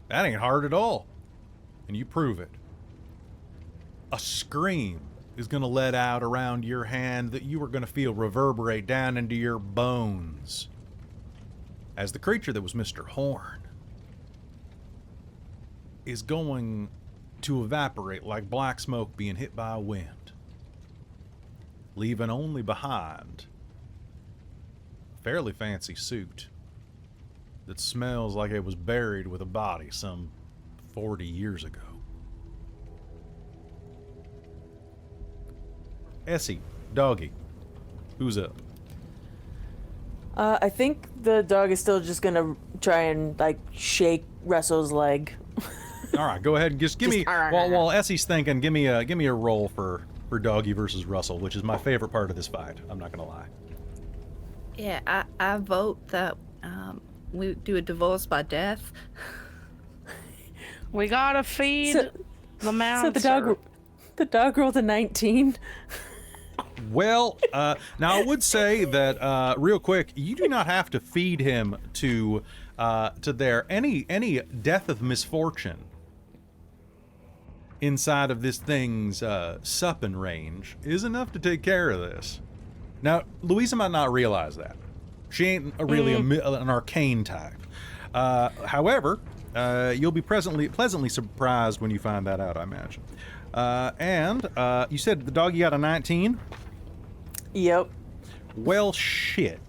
That ain't hard at all. And you prove it. A scream is going to let out around your hand that you are going to feel reverberate down into your bones. As the creature that was Mr. Horn is going to evaporate like black smoke being hit by a wind, leaving only behind a fairly fancy suit that smells like it was buried with a body some 40 years ago. Essie, doggy, who's up? I think the dog is still just gonna try and like shake Russell's leg. All right, go ahead and just give me while Essie's thinking. Give me a roll for doggy versus Russell, which is my favorite part of this fight. I'm not gonna lie. Yeah, I vote that we do a divorce by death. We gotta feed the mountain. So the dog rolled a 19. Well, now I would say that real quick, you do not have to feed him to there. Any death of misfortune inside of this thing's supping range is enough to take care of this. Now, Louisa might not realize that. She ain't really an arcane type. However, you'll be pleasantly surprised when you find that out, I imagine. And you said the doggy got a 19? Yep. Well, shit.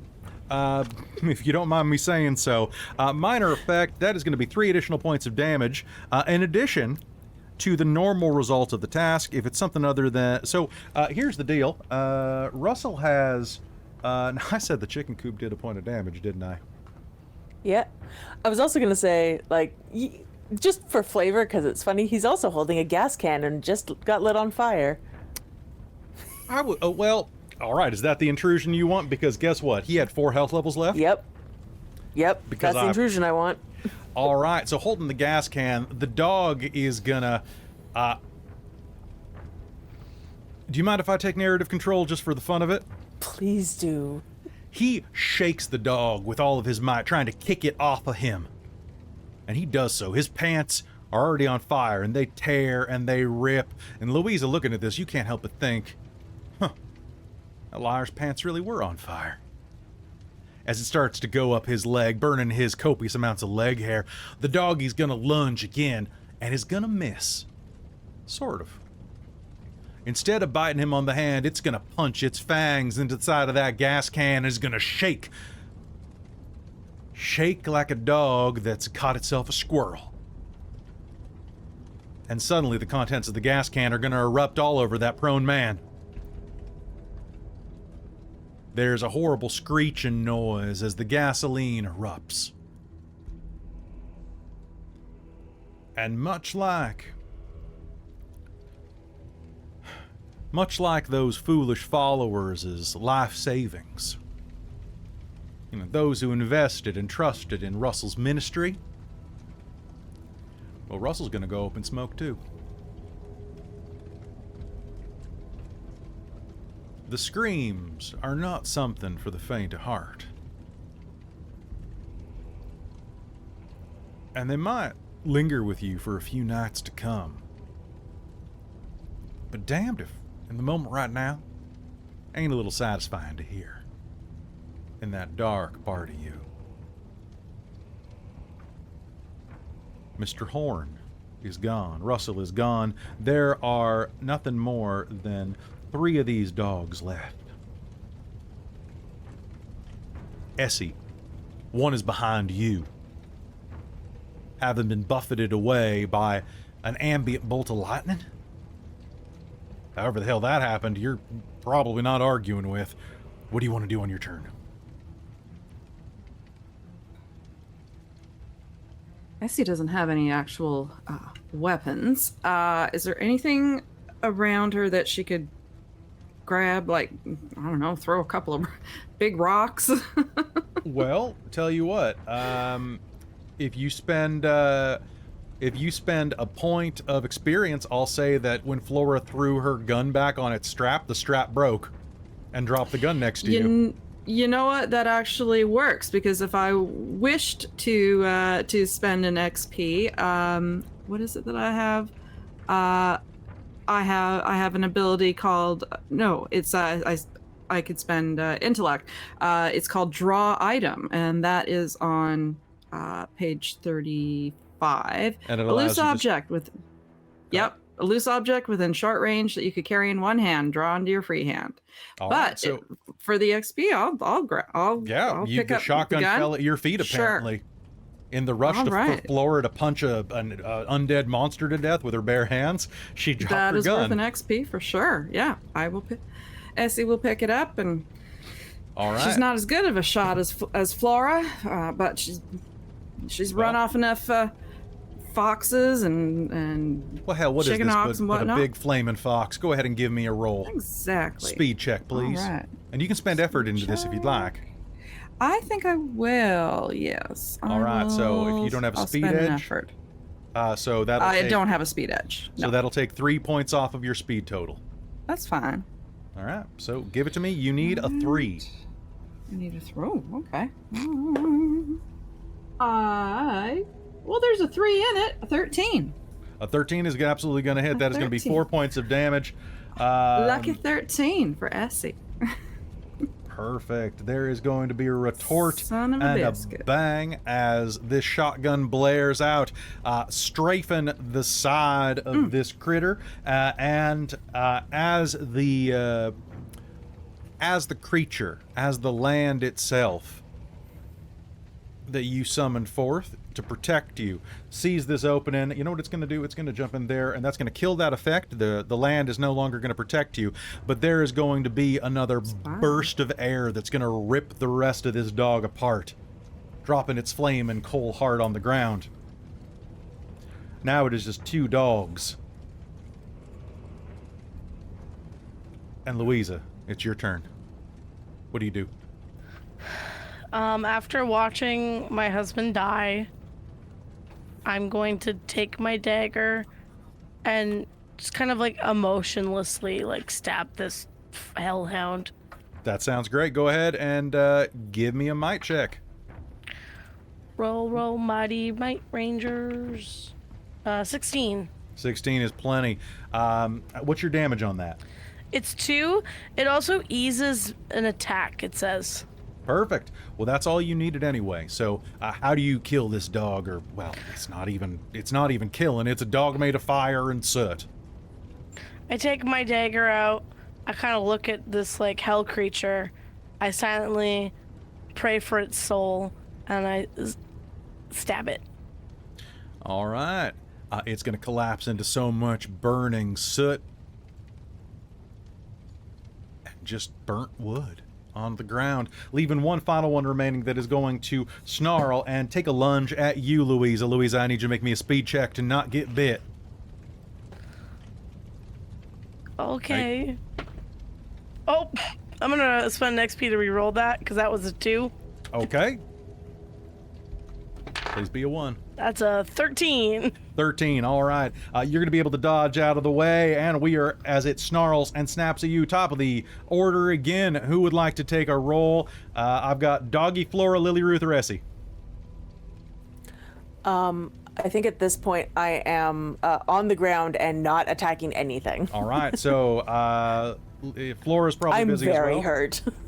If you don't mind me saying so. Minor effect, that is going to be 3 additional points of damage, in addition to the normal result of the task, if it's something other than... So, here's the deal. Russell has... I said the chicken coop did a point of damage, didn't I? Yeah. I was also going to say, like, just for flavor, because it's funny, he's also holding a gas can and just got lit on fire. I would... well... All right, is that the intrusion you want? Because guess what? He had 4 health levels left? Yep. That's the intrusion I want. All right, so holding the gas can, the dog is gonna... do you mind if I take narrative control just for the fun of it? Please do. He shakes the dog with all of his might, trying to kick it off of him. And he does so. His pants are already on fire, and they tear and they rip. And Louisa, looking at this, you can't help but think, that liar's pants really were on fire. As it starts to go up his leg, burning his copious amounts of leg hair, the doggy's gonna lunge again, and is gonna miss. Sort of. Instead of biting him on the hand, it's gonna punch its fangs into the side of that gas can and is gonna shake. Shake like a dog that's caught itself a squirrel. And suddenly the contents of the gas can are gonna erupt all over that prone man. There's a horrible screeching noise as the gasoline erupts. And much like those foolish followers' life savings, those who invested and trusted in Russell's ministry, well, Russell's gonna go up in smoke too. The screams are not something for the faint of heart. And they might linger with you for a few nights to come. But damned if, in the moment right now, ain't a little satisfying to hear. In that dark part of you. Mr. Horn is gone. Russell is gone. There are nothing more than 3 of these dogs left. Essie, one is behind you, having been buffeted away by an ambient bolt of lightning. However the hell that happened, you're probably not arguing with. What do you want to do on your turn? Essie doesn't have any actual weapons. Is there anything around her that she could grab, like, I don't know, throw a couple of big rocks? Well, tell you what, if you spend a point of experience, I'll say that when Flora threw her gun back on its strap, the strap broke and dropped the gun next to you. You know what? That actually works, because if I wished to spend an XP, what is it that I have? I have an ability called no. It's I could spend intellect. It's called Draw Item, and that is on page 35. And it A allows loose you to object with. Yep. A loose object within short range that you could carry in one hand, draw into your free hand. All But right, so for the XP, I'll you pick the up shotgun the gun. fell at your feet Sure. apparently. In the rush All for right. Flora to punch an undead monster to death with her bare hands, she dropped That her is gun. worth an XP for sure. Yeah, I will. Essie will pick it up, and All right. she's not as good of a shot as Flora, but she's run Well. off enough foxes and Well, hell, what is chicken this hawks and but a whatnot. big flaming fox? Go ahead and give me a roll. Exactly. Speed check, please. All right. And you can spend effort into this if you'd like. I think I will. Yes. All right, so if you don't have a I'll speed spend an edge, effort. So that'll I take, don't have a speed edge. So No, that'll take 3 points off of your speed total. that's fine. All right, so give it to me. You need a 3. I need a throw. Okay. Well, there's a 3 in it. A 13. A 13 is absolutely going to hit. That is going to be 13. 4 points of damage. Lucky 13 for Essie. Perfect. There is going to be a retort Son of a and biscuit. a bang as this shotgun blares out, strafing the side of this critter, and as the creature, as the land itself that you summoned forth to protect you sees this opening, you know what it's going to do? It's going to jump in there, and that's going to kill that effect. The land is no longer going to protect you, but there is going to be another burst of air that's going to rip the rest of this dog apart, dropping its flame and coal hard on the ground. Now it is just 2 dogs. And Louisa, it's your turn. What do you do? After watching my husband die, I'm going to take my dagger and just kind of like emotionlessly like stab this hellhound. That sounds great. Go ahead and give me a might check. Roll, roll, mighty might rangers. 16. 16 is plenty. What's your damage on that? It's 2. It also eases an attack, it says. Perfect. Well, that's all you needed anyway. So, how do you kill this dog? Or, well, it's not even killing. It's a dog made of fire and soot. I take my dagger out. I kind of look at this like hell creature. I silently pray for its soul, and I stab it. All right. It's going to collapse into so much burning soot and just burnt wood on the ground, leaving one final one remaining that is going to snarl and take a lunge at you, Louisa. Louisa, I need you to make me a speed check to not get bit. Okay. Oh, I'm gonna spend an XP to re-roll that because that was a 2. Okay. Please be a 1. That's a 13. 13, all right. You're going to be able to dodge out of the way, and we are, as it snarls and snaps at you, top of the order again. Who would like to take a roll? I've got Doggy, Flora, Lily-Ruth, or Essie. I think at this point I am on the ground and not attacking anything. All right, so Flora's probably I'm busy very as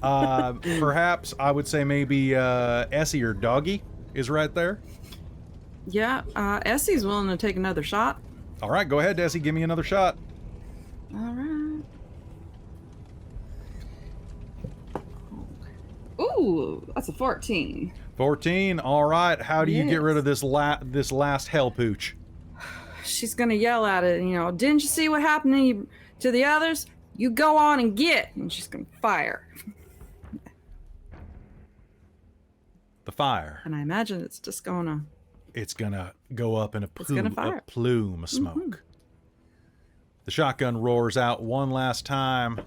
well. hurt. Perhaps I would say maybe Essie or Doggy is right there. Yeah, Essie's willing to take another shot. All right, go ahead, Essie. Give me another shot. All right. Ooh, that's a 14. 14. All right. How do you get Yes. rid of this last hell pooch? She's gonna yell at it, didn't you see what happened to the others? You go on and get. And she's gonna fire. The fire. And I imagine it's just gonna. It's gonna go up in a gonna fire. plume of smoke. The shotgun roars out one last time,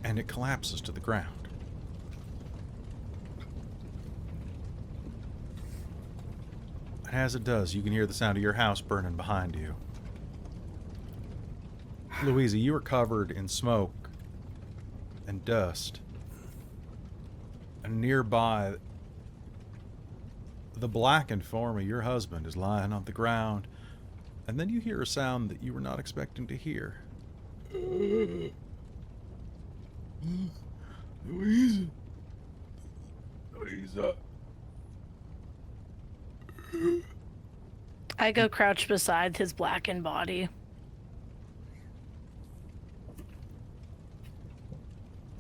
and it collapses to the ground. And as it does, you can hear the sound of your house burning behind you. Louisa, you are covered in smoke and dust. And nearby, the blackened form of your husband is lying on the ground. And then you hear a sound that you were not expecting to hear. Louisa. Louisa. I go crouch beside his blackened body.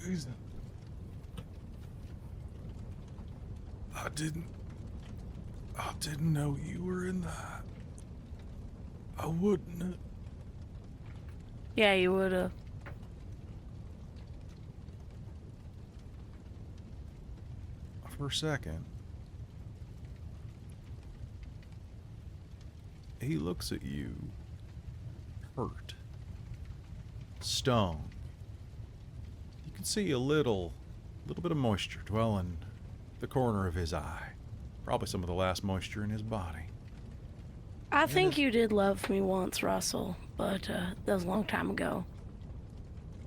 Louisa. I didn't know you were in that. I wouldn't. Yeah, you would've. For a second, he looks at you, hurt, stung. You can see a little bit of moisture dwelling the corner of his eye. Probably some of the last moisture in his body. I think you did love me once, Russell, but that was a long time ago.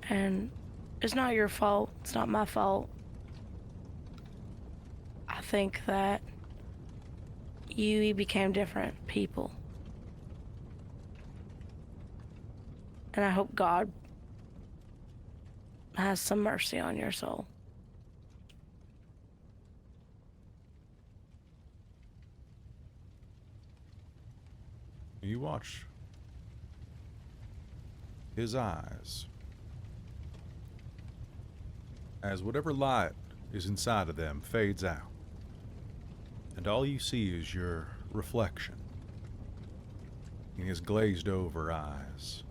And it's not your fault. It's not my fault. I think that you became different people. And I hope God has some mercy on your soul. You watch his eyes as whatever light is inside of them fades out. And all you see is your reflection in his glazed over eyes,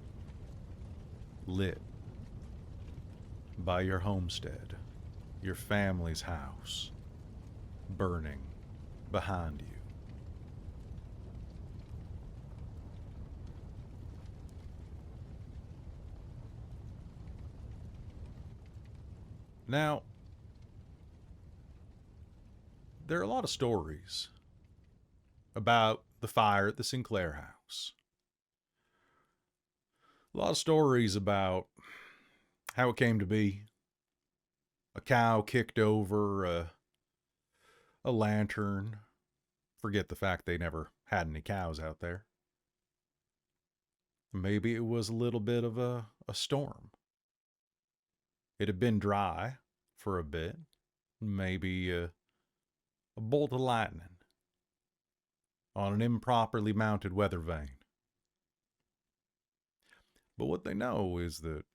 lit by your homestead, your family's house, burning behind you. Now, there are a lot of stories about the fire at the Sinclair house. A lot of stories about how it came to be. A cow kicked over a lantern. Forget the fact they never had any cows out there. Maybe it was a little bit of a storm. It had been dry for a bit. Maybe a bolt of lightning on an improperly mounted weather vane. But what they know is that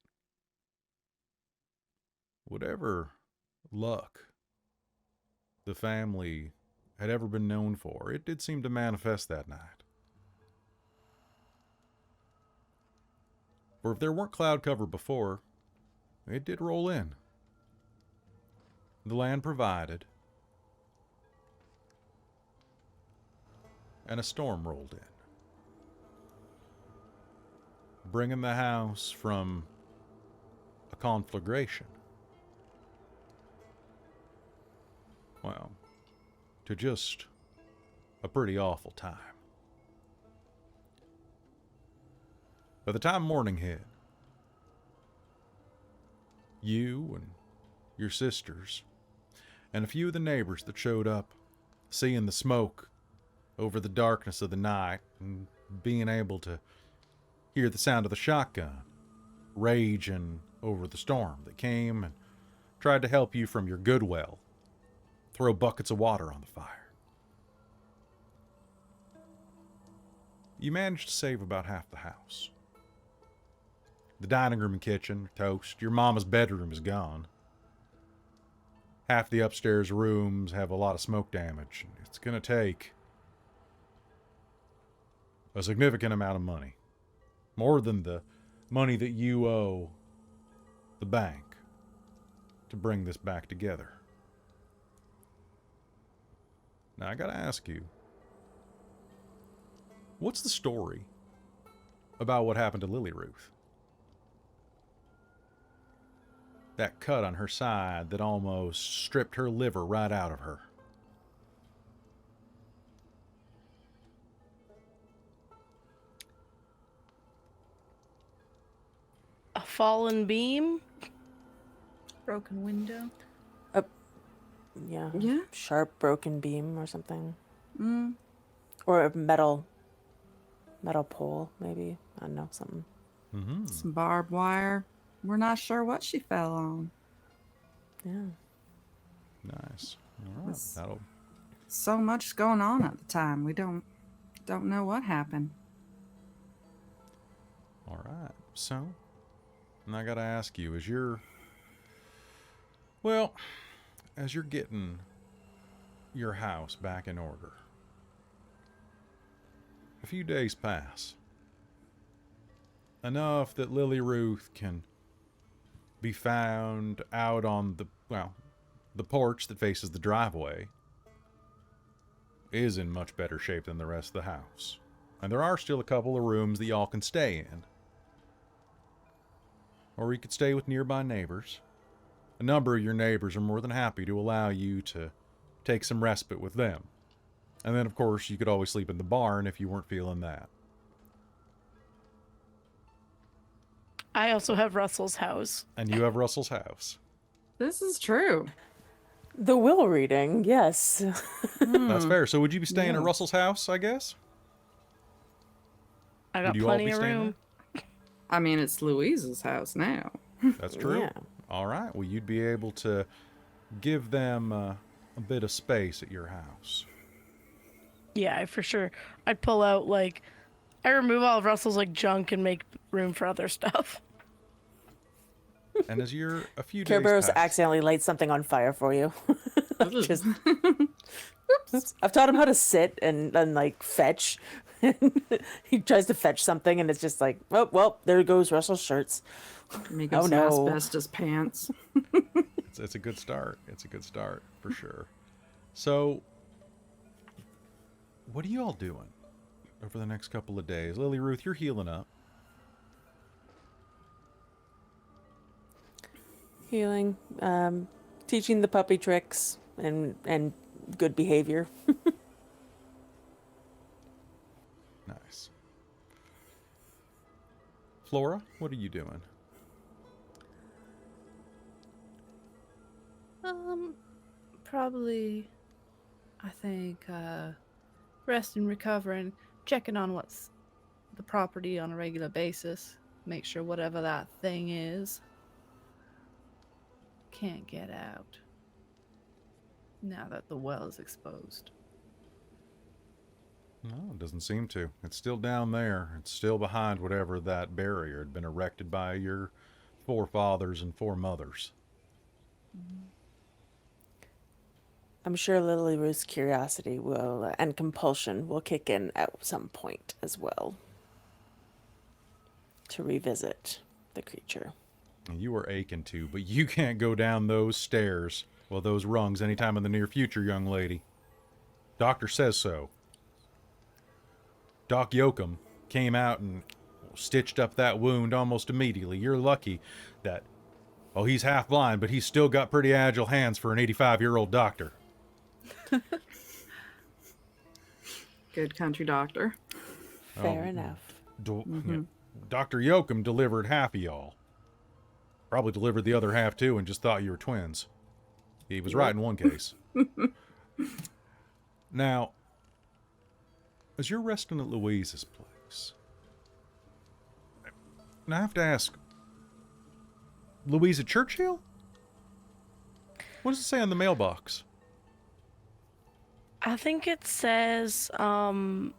whatever luck the family had ever been known for, it did seem to manifest that night. For if there weren't cloud cover before, it did roll in. The land provided, and a storm rolled in, bringing the house from a conflagration, well, to just a pretty awful time. By the time morning hit, you and your sisters and a few of the neighbors that showed up, seeing the smoke over the darkness of the night and being able to hear the sound of the shotgun raging over the storm that came and tried to help you from your good well throw buckets of water on the fire. You managed to save about half the house. The dining room and kitchen are toast. Your mama's bedroom is gone. Half the upstairs rooms have a lot of smoke damage. It's going to take a significant amount of money. More than the money that you owe the bank to bring this back together. Now, I gotta ask you, what's the story about what happened to Lily-Ruth? That cut on her side that almost stripped her liver right out of her. A fallen beam? Broken window. Yeah. Yeah. Sharp broken beam or something. Mm. Or a metal pole, maybe. I don't know, something. Mm-hmm. Some barbed wire. We're not sure what she fell on. Yeah. Nice. All right. That's- That'll. So much going on at the time. We don't know what happened. All right. So, and I got to ask you, as you're getting your house back in order, a few days pass. Enough that Lily-Ruth can be found out on the porch that faces the driveway is in much better shape than the rest of the house. And there are still a couple of rooms that y'all can stay in. Or you could stay with nearby neighbors. A number of your neighbors are more than happy to allow you to take some respite with them. And then, of course, you could always sleep in the barn if you weren't feeling that. I also have Russell's house. And you have Russell's house. This is true. The will reading, yes. That's fair. So would you be staying at Yeah. Russell's house, I guess? I got Would you all plenty be of staying room. I mean, it's Louisa's house now. That's true. Yeah. All right. Well, you'd be able to give them a bit of space at your house. Yeah, for sure. I'd pull out I remove all of Russell's junk and make room for other stuff. And as you're a few Care days Barrow's past, accidentally lights something on fire for you. Just, oops. I've taught him how to sit and fetch. He tries to fetch something and it's just like, oh, well, there goes Russell's shirts. Make Oh, us some no. asbestos pants. it's a good start. It's a good start for sure. So, what are you all doing over the next couple of days? Lily-Ruth, you're healing up. Healing, teaching the puppy tricks and good behavior. Nice. Flora, what are you doing? Probably, I think, resting, recovering, checking on what's the property on a regular basis. Make sure whatever that thing is can't get out now that the well is exposed. No, it doesn't seem to. It's still down there. It's still behind whatever that barrier had been erected by your forefathers and foremothers. I'm sure Lily-Ruth's curiosity will and compulsion will kick in at some point as well to revisit the creature. And you are aching to, but you can't go down those stairs, well, those rungs, anytime in the near future, young lady. Doctor says so. Doc Yoakum came out and stitched up that wound almost immediately. You're lucky that, well, he's half blind, but he's still got pretty agile hands for an 85-year-old doctor. Good country doctor. Fair enough. Dr. Yoakum delivered half of y'all. Probably delivered the other half too and just thought you were twins. He was right in one case. Now, as you're resting at Louisa's place, and I have to ask, Louisa Churchill? What does it say on the mailbox? I think it says, so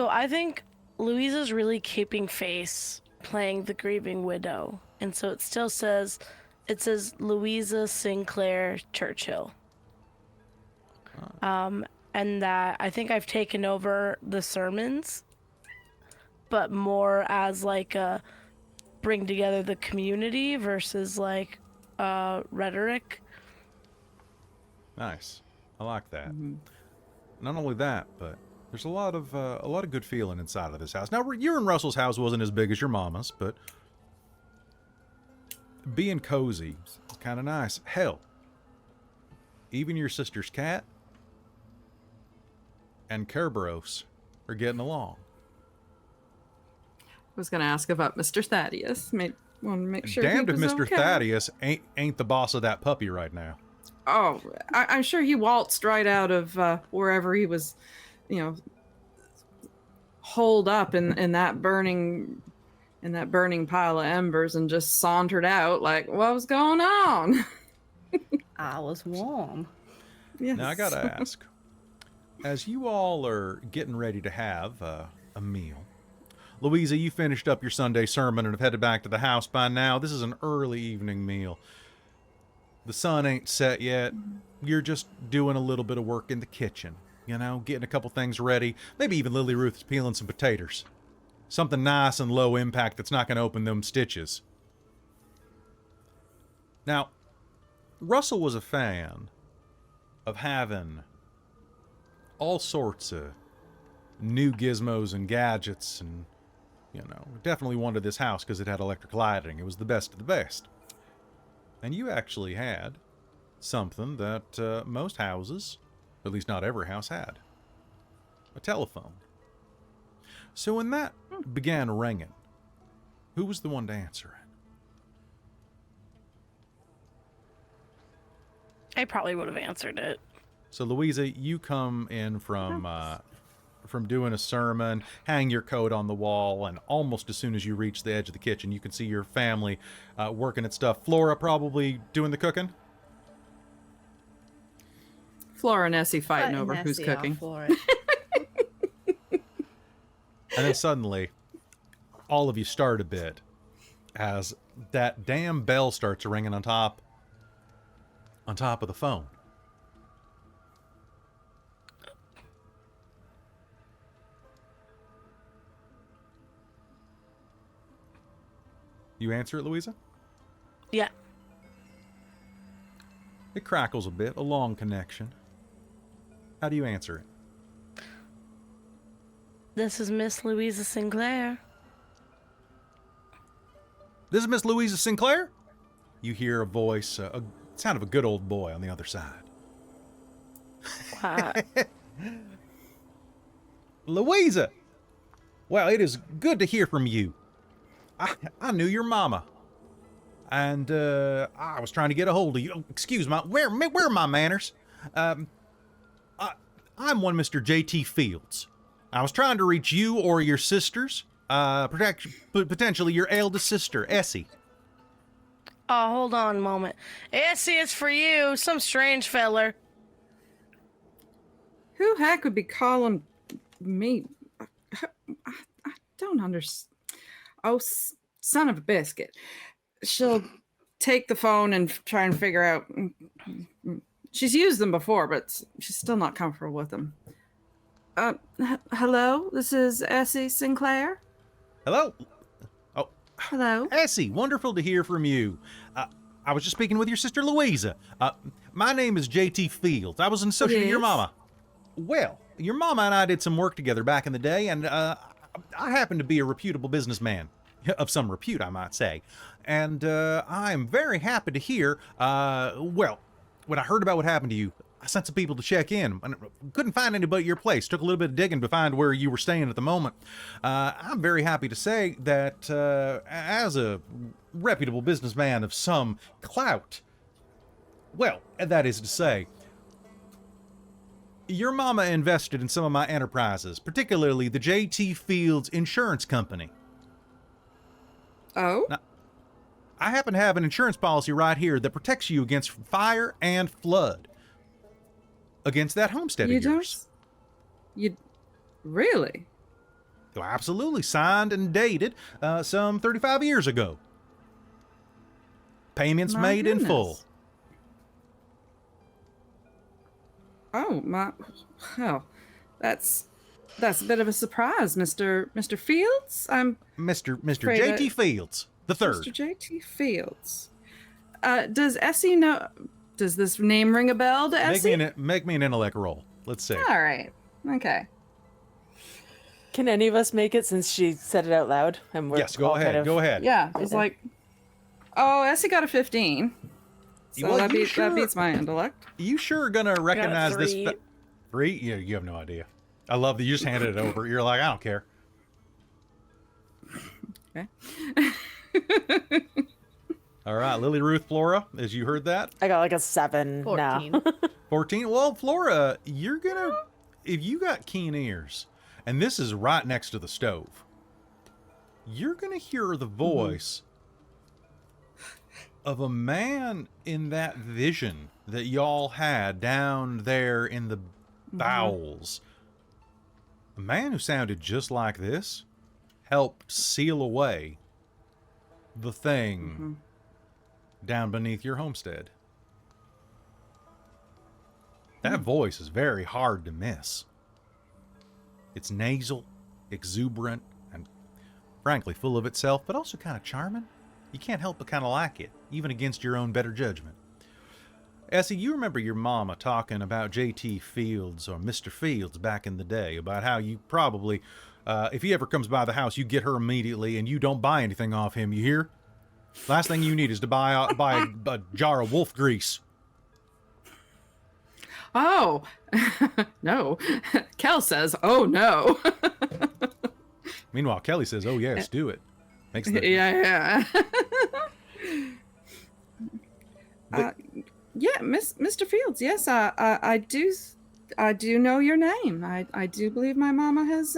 I think Louisa's really keeping face playing the grieving widow. And so it still says, Louisa Sinclair Churchill. And that I think I've taken over the sermons, but more as a bring together the community versus rhetoric. Nice. I like that. Not only that, but there's a lot of good feeling inside of this house. Now, your and Russell's house wasn't as big as your mama's, but being cozy is kind of nice. Hell, even your sister's cat and Kerberos are getting along. I was going to ask about Mr. Thaddeus. Want to make sure Damned he if was Mr. okay. Thaddeus ain't the boss of that puppy right now. Oh, I'm sure he waltzed right out of wherever he was, holed up in that burning pile of embers and just sauntered out like, what was going on? I was warm. Yes. Now I gotta ask, as you all are getting ready to have a meal, Louisa, you finished up your Sunday sermon and have headed back to the house by now. This is an early evening meal. The sun ain't set yet. You're just doing a little bit of work in the kitchen, getting a couple things ready. Maybe even Lily-Ruth is peeling some potatoes. Something nice and low impact that's not going to open them stitches. Now, Russell was a fan of having all sorts of new gizmos and gadgets, and definitely wanted this house because it had electric lighting. It was the best of the best. And you actually had something that most houses, at least not every house, had. A telephone. So when that began ringing, who was the one to answer it? I probably would have answered it. So Louisa, you come in from doing a sermon, hang your coat on the wall, and almost as soon as you reach the edge of the kitchen, you can see your family working at stuff. Flora probably doing the cooking? Flora and Essie fighting over who's Essie off cooking. for it. And then suddenly, all of you start a bit as that damn bell starts ringing on top of the phone. You answer it, Louisa? Yeah. It crackles a bit, a long connection. How do you answer it? This is Miss Louisa Sinclair. This is Miss Louisa Sinclair? You hear a voice, a sound of a good old boy on the other side. Wow. Louisa! Well, it is good to hear from you. I knew your mama. And I was trying to get a hold of you. Oh, excuse my, where are my manners? I'm one Mr. J.T. Fields. I was trying to reach you or your sisters, potentially your eldest sister, Essie. Oh, hold on a moment. Essie, it's for you, some strange feller. Who heck would be calling me? I don't understand. Oh, son of a biscuit. She'll take the phone and try and figure out. She's used them before, but she's still not comfortable with them. Hello? This is Essie Sinclair? Hello? Oh, Hello? Essie, wonderful to hear from you. I was just speaking with your sister Louisa. My name is J.T. Fields. I was an associate of your Yes? mama. Well, your mama and I did some work together back in the day, and I happen to be a reputable businessman. Of some repute, I might say. And I'm very happy to hear, well, when I heard about what happened to you, I sent some people to check in. I couldn't find anybody at your place. Took a little bit of digging to find where you were staying at the moment. I'm very happy to say that as a reputable businessman of some clout, well, that is to say, your mama invested in some of my enterprises, particularly the J.T. Fields Insurance Company. Oh? Now, I happen to have an insurance policy right here that protects you against fire and flood. Against that homestead of yours. You really? Oh, absolutely. Signed and dated some 35 years ago. Payments My made in goodness. full. Oh, my. Well, that's a bit of a surprise, Mr. Fields. I'm Mr. Afraid J.T. I- Fields, the third. Mr. J.T. Fields. Does Essie know? Does this name ring a bell to Essie? Make me an intellect roll. Let's see. All right. Okay. Can any of us make it since she said it out loud? And we're Yes, go all ahead. kind of- Go ahead. Yeah, it's like, oh, Essie got a 15. So Well, that you beats sure- that beats my intellect. You sure are gonna recognize this? three. Three? You have no idea. I love that you just handed it over. You're like, I don't care. Okay. All right, Lily-Ruth, Flora, as you heard that. I got like a 7 14. now. 14. Well, Flora, you're gonna, if you got keen ears, and this is right next to the stove, you're gonna hear the voice of a man in that vision that y'all had down there in the bowels. A man who sounded just like this helped seal away the thing down beneath your homestead. That voice is very hard to miss. It's nasal, exuberant, and frankly full of itself, but also kind of charming. You can't help but kind of like it, even against your own better judgment. Essie, you remember your mama talking about J.T. Fields or Mr. Fields back in the day, about how you probably, if he ever comes by the house, you get her immediately and you don't buy anything off him, you hear? Last thing you need is to buy a jar of wolf grease. Oh, no. Kelle says, oh, no. Meanwhile, Kelly says, oh, yes, do it. Makes the... Yeah. But- Yeah, Mr. Fields. Yes, I do know your name. I do believe my mama has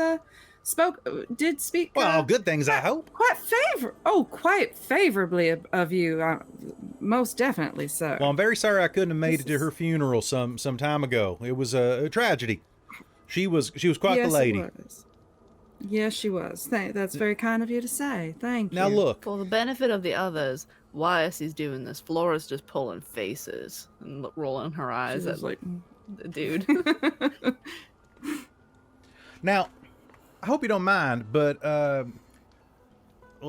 did speak. Well, good things, I hope. Quite favorably of you. Most definitely so. Well, I'm very sorry I couldn't have made it to her funeral some time ago. It was a tragedy. She was quite yes, the lady. it was. Yes, she was. That's very kind of you to say. Thank you. Now look, For the benefit of the others, while Essie's doing this, Flora's just pulling faces and rolling her eyes She's at like, the dude. now, I hope you don't mind, but well,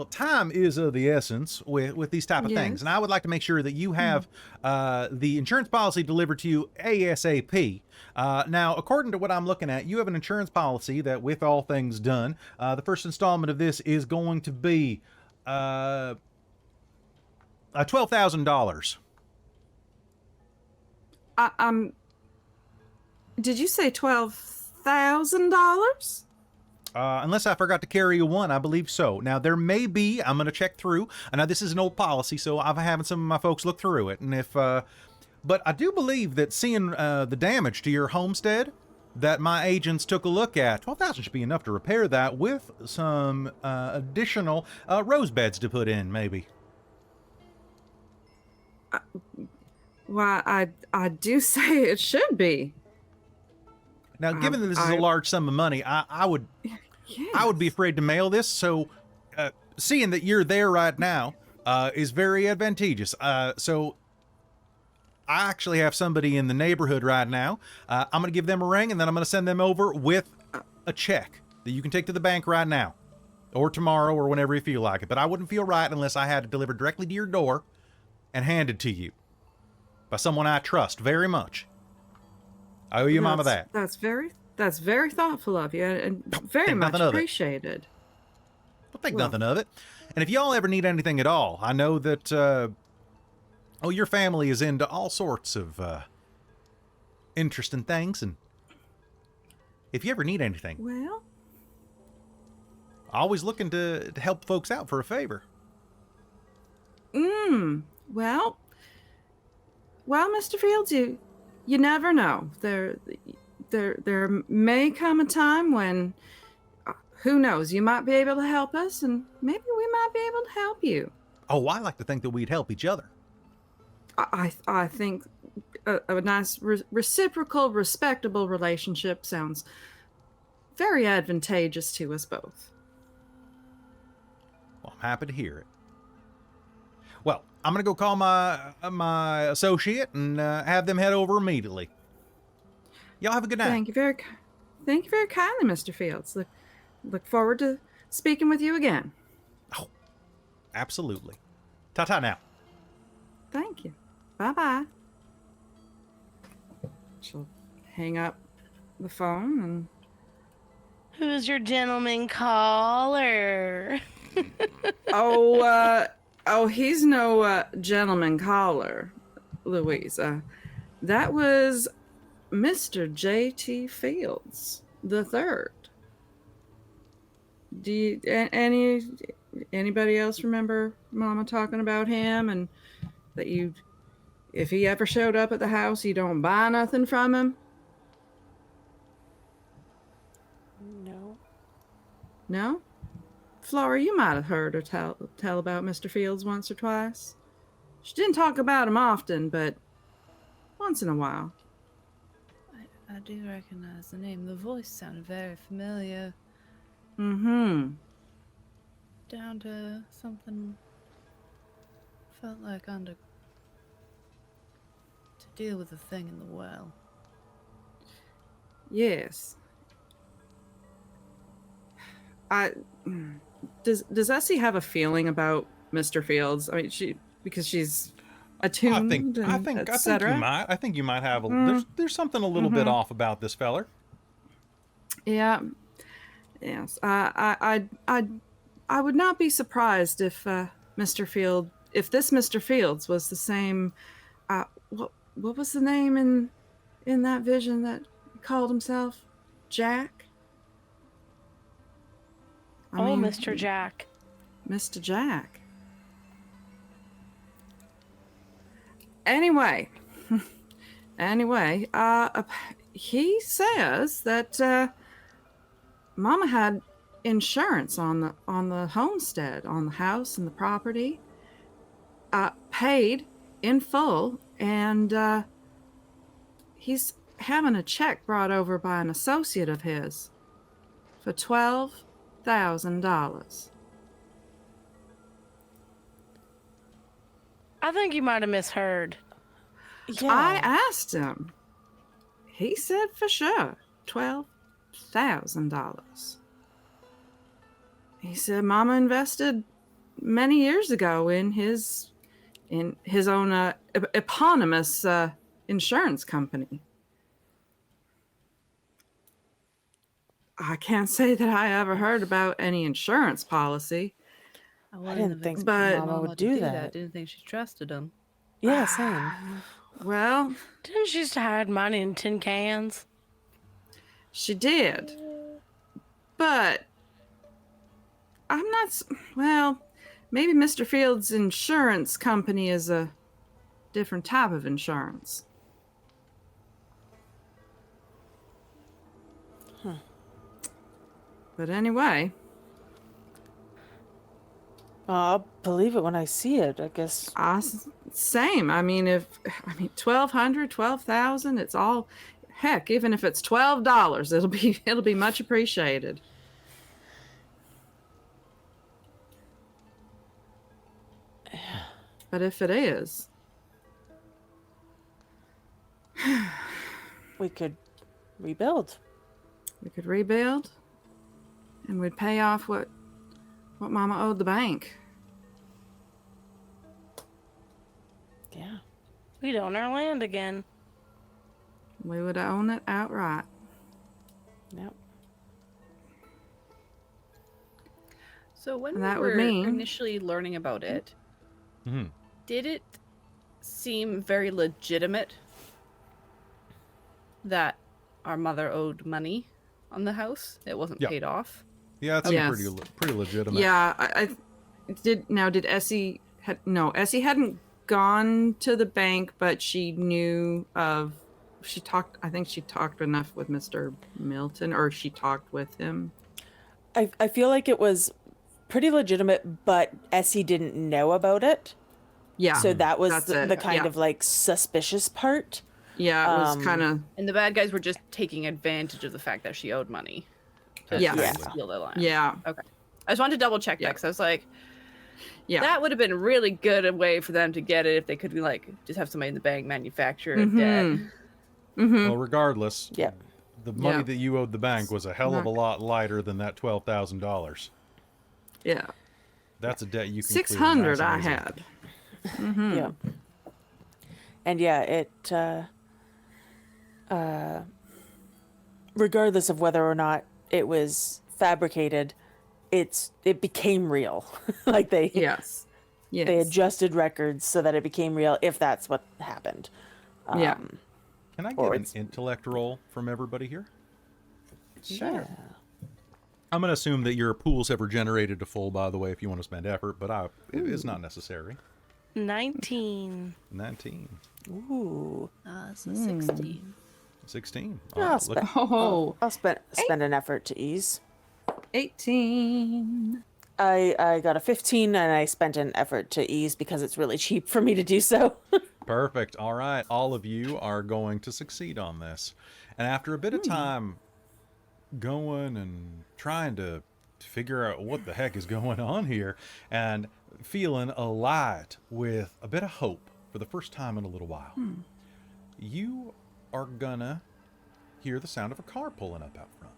time is of the essence with these type of things, Yes. and I would like to make sure that you have the insurance policy delivered to you ASAP. Now, according to what I'm looking at, you have an insurance policy that, with all things done, the first installment of this is going to be $12,000. Did you say $12,000? Unless I forgot to carry you one, I believe so. Now, there may be, I'm going to check through. Now, this is an old policy, so I'm having some of my folks look through it. And if, but I do believe that seeing the damage to your homestead that my agents took a look at, 12,000 should be enough to repair that with some additional rose beds to put in, maybe. Why, I do say it should be. Now, given that this is a large sum of money, I would be afraid to mail this. So, seeing that you're there right now is very advantageous. So, I actually have somebody in the neighborhood right now. I'm going to give them a ring, and then I'm going to send them over with a check that you can take to the bank right now, or tomorrow, or whenever you feel like it. But I wouldn't feel right unless I had it delivered directly to your door and handed to you by someone I trust very much. I owe your mama that. That's very thoughtful of you, and very Think much nothing of it. appreciated. Don't think Well- nothing of it. And if y'all ever need anything at all, I know that, your family is into all sorts of interesting things. And if you ever need anything, Well, always looking to help folks out for a favor. well, Mr. Fields, you never know. There may come a time when, who knows, you might be able to help us, and maybe we might be able to help you. Oh, I like to think that we'd help each other. I think a nice reciprocal, respectable relationship sounds very advantageous to us both. Well, I'm happy to hear it. Well, I'm going to go call my associate and have them head over immediately. Y'all have a good night. Thank you very kindly, Mr. Fields. Look forward to speaking with you again. Oh, absolutely. Ta-ta now. Thank you. Bye-bye. She'll hang up the phone and Who's your gentleman caller? he's no gentleman caller, Louisa. That was Mr. J.T. Fields the third. Do you Anybody else remember Mama talking about him and that if he ever showed up at the house, you don't buy nothing from him? No. No? Flora, you might have heard her tell about Mr. Fields once or twice. She didn't talk about him often, but once in a while. I do recognize the name. The voice sounded very familiar. Mm-hmm. Down to something felt like to deal with the thing in the well. Yes. Does Essie have a feeling about Mr. Fields? I mean, because she's attuned I think etc. you might. I think you might have there's something a little bit off about this feller. Yeah. Yes. I would not be surprised if this Mr. Fields was the same. What was the name in that vision that he called himself? Jack. Mr. Jack. Mr. Jack. Anyway, he says that Mama had insurance on the homestead, on the house and the property, paid in full, and he's having a check brought over by an associate of his for $12,000. I think you might have misheard. Yeah. I asked him. He said for sure $12,000. He said Mama invested many years ago in his own eponymous insurance company. I can't say that I ever heard about any insurance policy. I didn't think but Mama would do that. I didn't think she trusted him. Yeah, same. Well, Didn't she used to hide money in tin cans? she did. But I'm not. Well, maybe Mr. Fields' insurance company is a different type of insurance. But anyway, I'll believe it when I see it, I guess. same. I mean, 1,200, 12,000. It's all. Heck, even if it's $12, it'll be much appreciated. But if it is, We could rebuild. we could rebuild, and we'd pay off what Mama owed the bank. Yeah. We'd own our land again. We would own it outright. Yep. So when And that we would were mean- initially learning about it, Hmm. did it seem very legitimate that our mother owed money on the house? It wasn't Yeah. paid off. Yeah, it's Yes. pretty legitimate. Yeah, I did. Now, did Essie no? Essie hadn't gone to the bank, but she knew of. She talked. I think she talked enough with Mr. Milton, or she talked with him. I feel like it was pretty legitimate, but Essie didn't know about it. Yeah. So that was that's the it. kind Yeah. of like suspicious part. Yeah, it was kind of. And the bad guys were just taking advantage of the fact that she owed money to Yes. try Yeah. and steal their land. Yeah. Okay. I just wanted to double check that Yeah. because I was like, Yeah. that would have been really good a way for them to get it if they could like just have somebody in the bank manufacture a debt. Mm-hmm. Well, regardless, Yep. the money Yeah. that you owed the bank was a hell of a lot lighter than that $12,000. Yeah. That's a debt you can 600 clear I nice and easy. had. Yeah. And yeah, it regardless of whether or not it was fabricated, it became real. Like they Yes. Yes. they adjusted records so that it became real if that's what happened. Yeah. Can I Or get an it's- intellect roll from everybody here? Sure. I'm going to assume that your pools have regenerated to full, by the way, if you want to spend effort, but it is not necessary. 19. 19. Ooh. So 16. 16. Yeah, All right, look, I'll spend an effort to ease. 18. I got a 15 and I spent an effort to ease because it's really cheap for me to do so. perfect. All right. All of you are going to succeed on this. And after a bit of time going and trying to figure out what the heck is going on here and feeling alight with a bit of hope for the first time in a little while, you are gonna hear the sound of a car pulling up out front.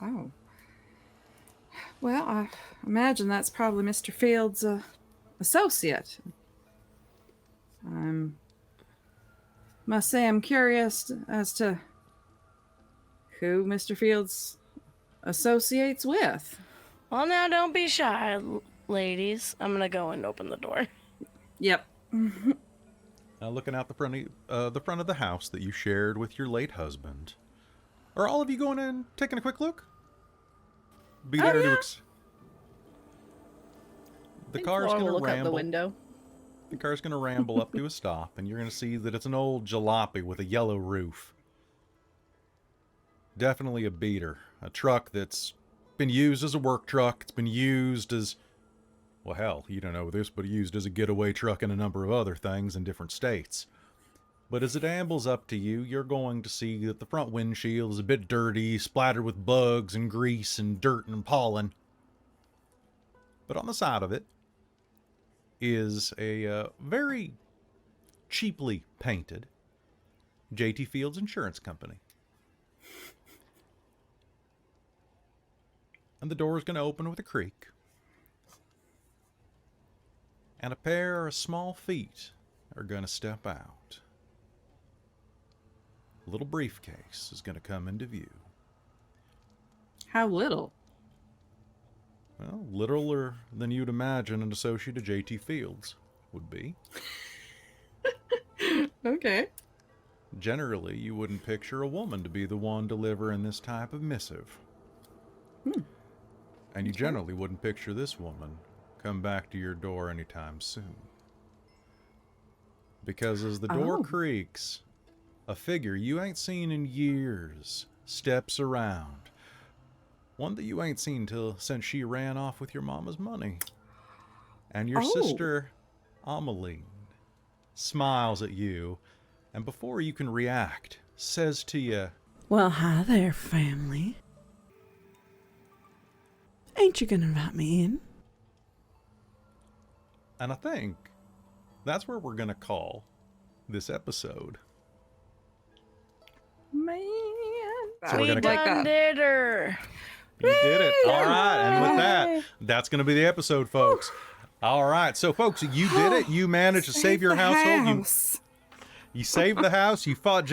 Oh. Well, I imagine that's probably Mr. Fields' associate. Must say I'm curious as to who Mr. Fields associates with. Well, now don't be shy, ladies. I'm gonna go and open the door. Yep. Now, looking out the front of the house that you shared with your late husband, are all of you going in taking a quick look? Be there to the car's Flora going will to look out ramble. the window. The car's going to ramble up to a stop, and you're going to see that it's an old jalopy with a yellow roof. Definitely a beater. A truck that's been used as a work truck. It's been used as, well, hell, you don't know this, but used as a getaway truck and a number of other things in different states. But as it ambles up to you, you're going to see that the front windshield is a bit dirty, splattered with bugs and grease and dirt and pollen. But on the side of it is a very cheaply painted J.T. Fields Insurance Company. And the door is going to open with a creak. And a pair of small feet are going to step out. A little briefcase is going to come into view. How little? Well, littler than you'd imagine an associate of J.T. Fields would be. Okay. Generally, you wouldn't picture a woman to be the one delivering this type of missive. And you generally wouldn't picture this woman come back to your door anytime soon. Because as the door creaks, a figure you ain't seen in years steps around. One that you ain't seen since she ran off with your mama's money. And your sister, Ameline, smiles at you, and before you can react, says to you, Well, hi there, family. Ain't you gonna invite me in? and I think that's where we're going to call this episode. Man. So we're We gonna done did her. You did it. All right. And with that, that's going to be the episode, folks. All right. So, folks, you did it. You managed to save your household. You saved the house. You fought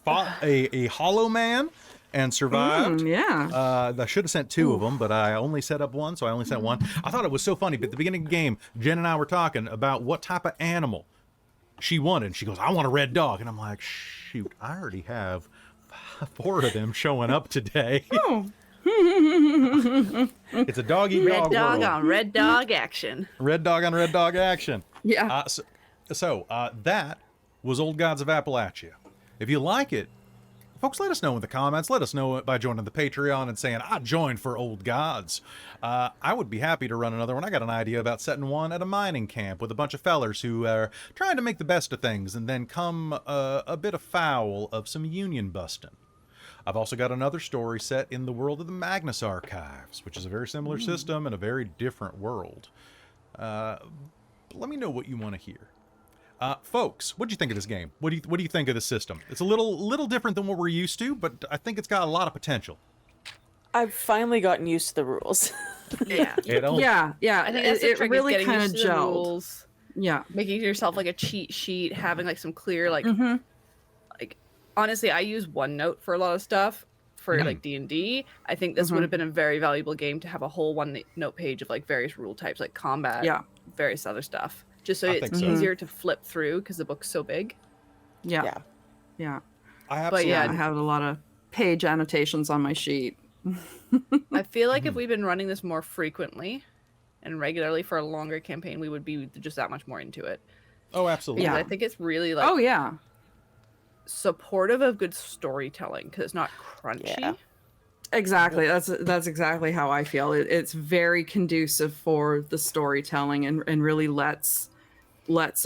fought a hollow man and survived. Yeah. I should have sent two of them, but I only set up one, so I only sent one. I thought it was so funny. But at the beginning of the game, Jen and I were talking about what type of animal she wanted. She goes, I want a red dog. And I'm like, shoot, I already have 4 of them showing up today. It's a dog-eat-dog Red dog world. on red dog action. Red dog on red dog action. Yeah. So that was Old Gods of Appalachia. If you like it, folks, let us know in the comments. Let us know by joining the Patreon and saying, I joined for Old Gods. I would be happy to run another one. I got an idea about setting one at a mining camp with a bunch of fellers who are trying to make the best of things and then come a bit afoul of some union busting. I've also got another story set in the world of the Magnus Archives, which is a very similar system and a very different world. Let me know what you want to hear. Folks, what do you think of this game? What do you think of the system? It's a little different than what we're used to, but I think it's got a lot of potential. I've finally gotten used to the rules. Yeah. Yeah. I think that's the it trick, really is getting kind of used to the gelled. rules, Yeah. making yourself like a cheat sheet, having like some clear like honestly, I use OneNote for a lot of stuff for like D&D. I think this would have been a very valuable game to have a whole OneNote page of like various rule types, like combat, various other stuff, just so I it's think so. easier to flip through because the book's so big. Yeah. I But absolutely. yeah, I have a lot of page annotations on my sheet. I feel like if we've been running this more frequently and regularly for a longer campaign, we would be just that much more into it. Oh, absolutely. Because Yeah. I think it's really like Oh yeah. supportive of good storytelling because it's not crunchy. Yeah. Exactly. That's exactly how I feel. It's very conducive for the storytelling and really lets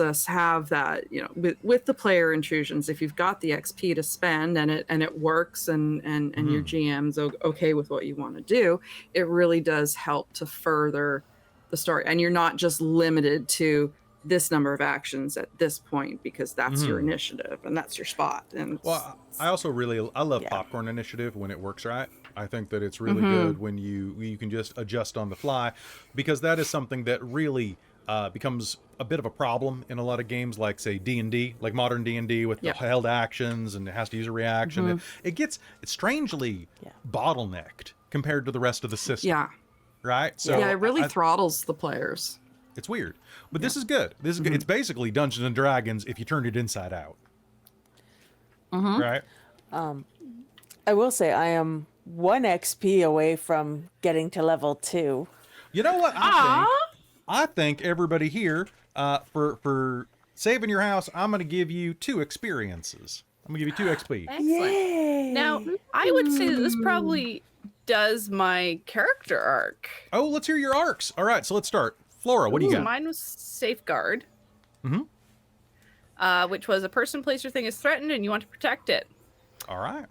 us have that, you know, with the player intrusions. If you've got the XP to spend and it works and your GM's okay with what you want to do, it really does help to further the story. And you're not just limited to this number of actions at this point because that's your initiative and that's your spot. And Well, I also I love Yeah. popcorn initiative when it works right. I think that it's really good when you can just adjust on the fly, because that is something that really becomes a bit of a problem in a lot of games, like say D&D, like modern D&D with the held actions, and it has to use a reaction. It's strangely bottlenecked compared to the rest of the system. yeah. Right. So Yeah, it really throttles the players. it's weird, but this is good. This is good. It's basically Dungeons and Dragons if you turned it inside out. Right. I will say I am 1 XP away from getting to level 2. You know what? I think everybody here, for saving your house, I'm going to give you 2 experiences. I'm going to give you 2 XP. Excellent. Yay! Now, I would say that this probably does my character arc. Oh, let's hear your arcs. All right, so let's start. Flora, what do you So got? mine was Safeguard, which was a person, place, or thing is threatened and you want to protect it. All right.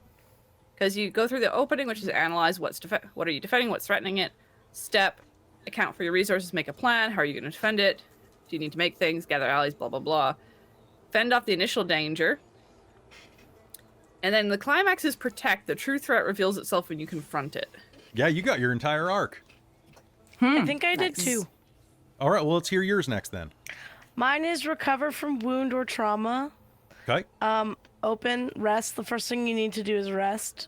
Because you go through the opening, which is analyze what are you defending, what's threatening it. Step, account for your resources, make a plan. How are you going to defend it? Do you need to make things, gather allies, blah, blah, blah. Fend off the initial danger. And then the climax is protect. The true threat reveals itself when you confront it. Yeah, you got your entire arc. I think I did too. All right, well, let's hear yours next then. Mine is recover from wound or trauma. Okay. Open, rest. The first thing you need to do is rest,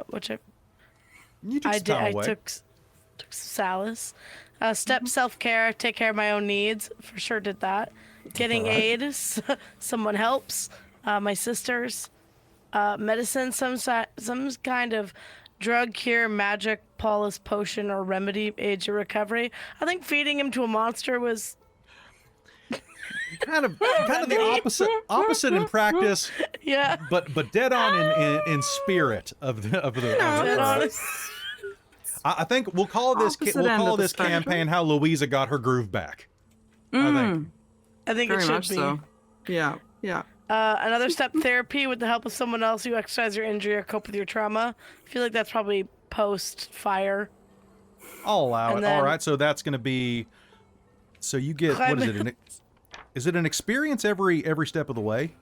which You took I some did. time I away. took Solace. Step self-care, take care of my own needs. For sure did that. Getting aid, someone helps. My sisters. Medicine, some kind of drug cure, magic, polis, potion, or remedy aids your recovery. I think feeding him to a monster was kind of the opposite in practice, yeah. but dead on in spirit of the Dead on. I think we'll call this Opposite end of the spectrum. campaign how Louisa got her groove back. I think. I think it Very should much be. so. Yeah. Yeah. Another step, therapy with the help of someone else who exercise your injury or cope with your trauma. I feel like that's probably post-fire. I'll allow And it. then- All right, so that's going to be. So you get what is it? Is it an experience every step of the way?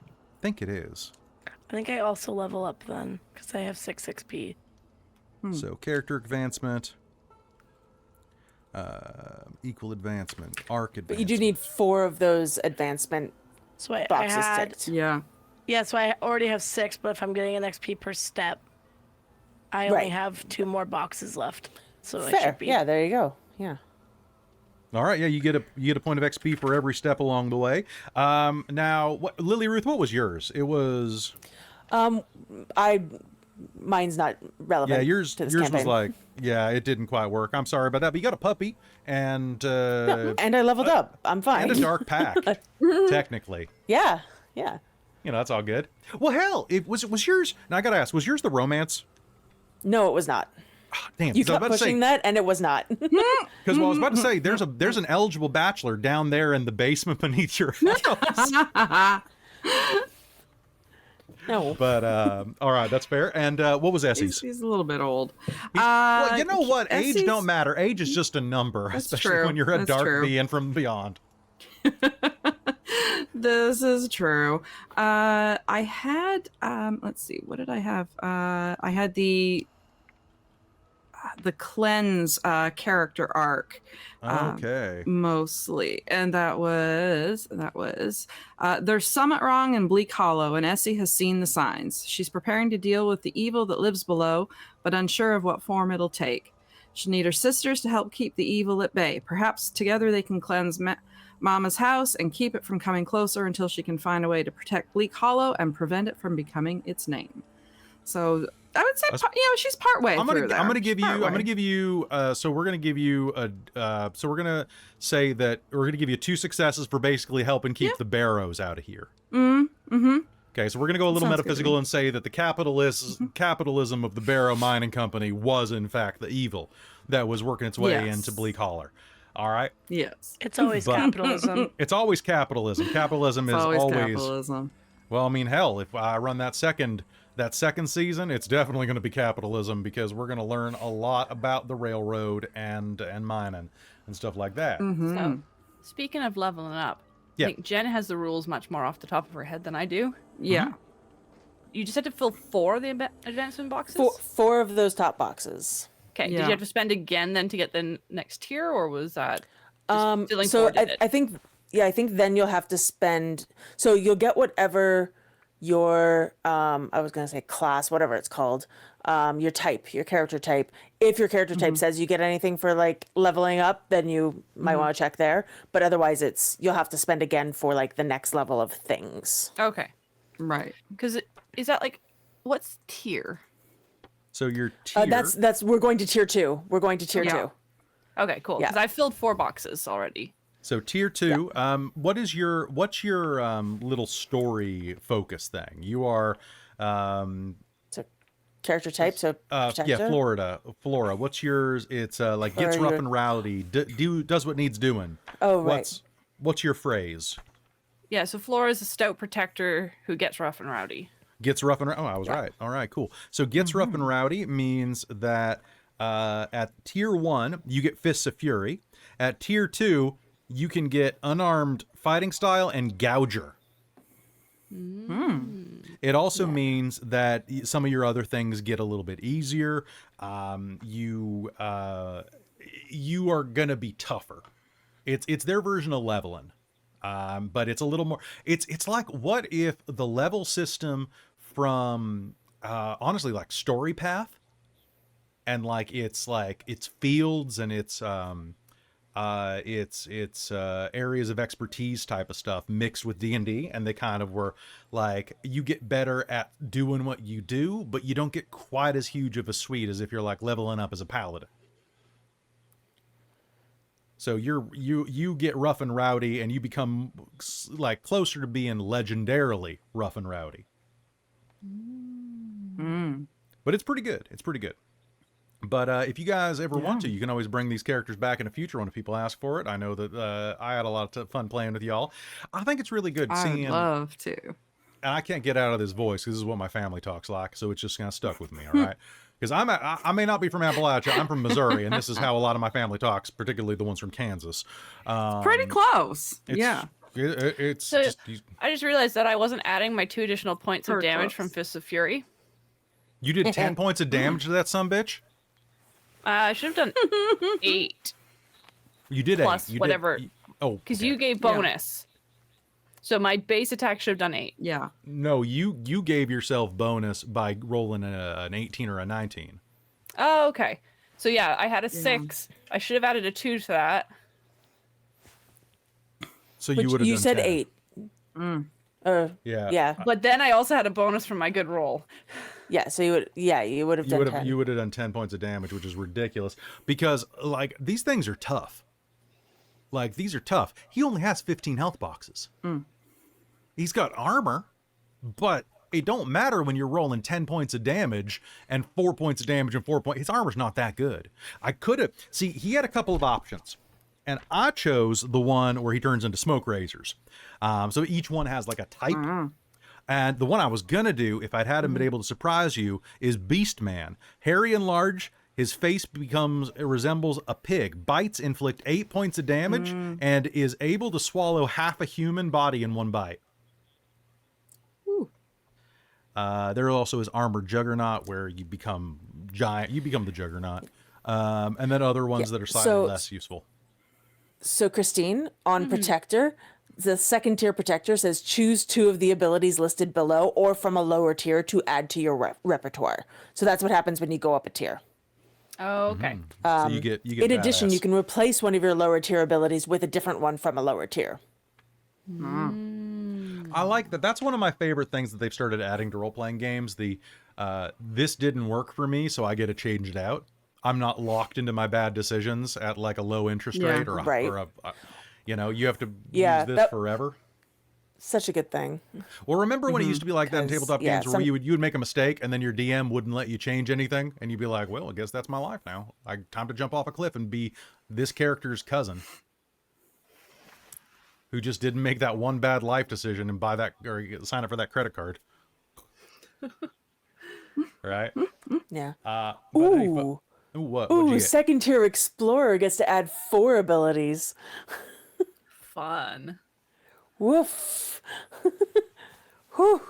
I think it is. I think I also level up then, because I have 6 XP. So character advancement, equal advancement, arc advancement. But you do need 4 of those advancement So I boxes had... ticked. Yeah. Yeah, so I already have 6, but if I'm getting an XP per step, I only Right. have 2 more boxes left. So I Fair. should be... Yeah, there you go. Yeah. All right, yeah, you get a point of XP for every step along the way. Now, Lily-Ruth, what was yours? It was Mine's not relevant. yeah, yours to this was campaign. like it didn't quite work. I'm sorry about that, but you got a puppy and And I leveled up. I'm fine. and a dark pack, technically. Yeah. Yeah. You know, that's all good. Well, hell, it was yours. Now I gotta ask, was yours the romance? No, it was not. Damn, You 'cause I was kept about to say, pushing that, and it was not. because I was about to say, there's an eligible bachelor down there in the basement beneath your house. No. But all right, that's fair. And what was Essie's? He's a little bit old. Well, you know what? Age Essie's- don't matter. Age is just a number, That's especially true. when you're a That's dark true. being from beyond. This is true. I had let's see, what did I have? I had the cleanse character arc Okay. mostly, and that was there's Summit Wrong and Bleak Hollow, and Essie has seen the signs. She's preparing to deal with the evil that lives below, but unsure of what form it'll take. She'll need her sisters to help keep the evil at bay. Perhaps together they can cleanse Mama's house and keep it from coming closer until she can find a way to protect Bleak Hollow and prevent it from becoming its name. So I would say, she's partway through there. I'm gonna give you. So we're gonna give you a. So we're gonna say that we're gonna give you 2 successes for basically helping keep the Barrows out of here. Mm-hmm. Okay, so we're gonna go a little metaphysical and say that the capitalism of the Barrow Mining Company was in fact the evil that was working its way into Bleak Hollow. All right. Yes. It's always capitalism. It's always capitalism. Capitalism is always capitalism. Well, I mean, hell, if I run that second season, it's definitely going to be capitalism because we're going to learn a lot about the railroad and mining and stuff like that. Mm-hmm. So, speaking of leveling up, I think Jen has the rules much more off the top of her head than I do. Yeah. You just had to fill 4 of the advancement boxes? 4 of those top boxes. Okay, Yeah. did you have to spend again then to get the next tier, or was that filling So 4 did it? I think then you'll have to spend, so you'll get whatever your I was gonna say class, whatever it's called, your type, your character type. If your character type says you get anything for like leveling up, then you might want to check there. But otherwise, you'll have to spend again for like the next level of things. Okay. Right. Because is that like, what's tier? So your tier. That's we're going to tier 2. We're going to tier Yeah. 2. Okay, cool. Yeah. Because I filled 4 boxes already. So tier 2, what's your little story focus thing? You are So character type. So protector. Flora. What's yours? It's like gets rough and rowdy. Does what needs doing. Oh, right. What's your phrase? Yeah, so Flora is a stout protector who gets rough and rowdy. Gets rough and rowdy. Oh, I was right. All right, cool. So gets rough and rowdy means that at tier 1 you get Fists of Fury. At tier 2 you can get unarmed fighting style and gouger. It also means that some of your other things get a little bit easier. You are gonna be tougher. It's their version of leveling, but it's a little more. It's like, what if the level system from honestly like Story Path, and like it's fields and it's areas of expertise type of stuff mixed with D&D, and they kind of were like, you get better at doing what you do, but you don't get quite as huge of a suite as if you're like leveling up as a paladin. So you get rough and rowdy, and you become like closer to being legendarily rough and rowdy. But it's pretty good. It's pretty good. But if you guys ever want to, you can always bring these characters back in a future one if people ask for it. I know that I had a lot of fun playing with y'all. I think it's really good seeing. I'd love to. And I can't get out of this voice because this is what my family talks like, so it's just kind of stuck with me. All right, because I may not be from Appalachia. I'm from Missouri, and this is how a lot of my family talks, particularly the ones from Kansas. Pretty close. It's So just, I just realized that I wasn't adding my 2 additional points of Pretty damage close. from Fists of Fury. you did 10 points of damage to that sumbitch. I should have done 8 You did plus 8. You whatever. Oh, Because okay. you gave bonus. So my base attack should have done 8. Yeah. No, you gave yourself bonus by rolling an 18 or a 19. Oh, okay. So yeah, I had a 6. I should have added a 2 to that. So Which you would have. you done said 10. 8. Yeah. Yeah. But then I also had a bonus from my good roll. Yeah. So you would have done 10. You would have done 10 points of damage, which is ridiculous because like these things are tough. Like these are tough. He only has 15 health boxes. He's got armor, but it don't matter when you're rolling 10 points of damage and 4 points of damage and 4 points. His armor's not that good. I could have he had a couple of options, and I chose the one where he turns into smoke razors. So each one has like a type. And the one I was gonna do, if I'd had him been able to surprise you, is Beast Man. Hairy and large, his face resembles a pig. Bites inflict 8 points of damage and is able to swallow half a human body in one bite. There also is Armored Juggernaut, where you become giant. You become the Juggernaut. And then other ones that are slightly less useful. So Christine, on Protector, the second tier Protector says choose 2 of the abilities listed below or from a lower tier to add to your repertoire. So that's what happens when you go up a tier. Oh, okay. So you get In addition, badass. you can replace one of your lower tier abilities with a different one from a lower tier. I like that. That's one of my favorite things that they've started adding to role-playing games. The this didn't work for me, so I get to change it out. I'm not locked into my bad decisions at like a low interest Yeah. rate or Right. you know, you have to Yeah, use this that- forever. Such a good thing. Well, remember when it used to be like that in 'Cause, tabletop yeah, games where you would make a mistake and then your DM wouldn't let you change anything, and you'd be like, "Well, I guess that's my life now. Time to jump off a cliff and be this character's cousin who just didn't make that one bad life decision and buy that or sign up for that credit card." Right? Yeah. But hey, Ooh. ooh, what? What'd you Ooh, get? second tier explorer gets to add 4 abilities. Fun. Woof. Whew.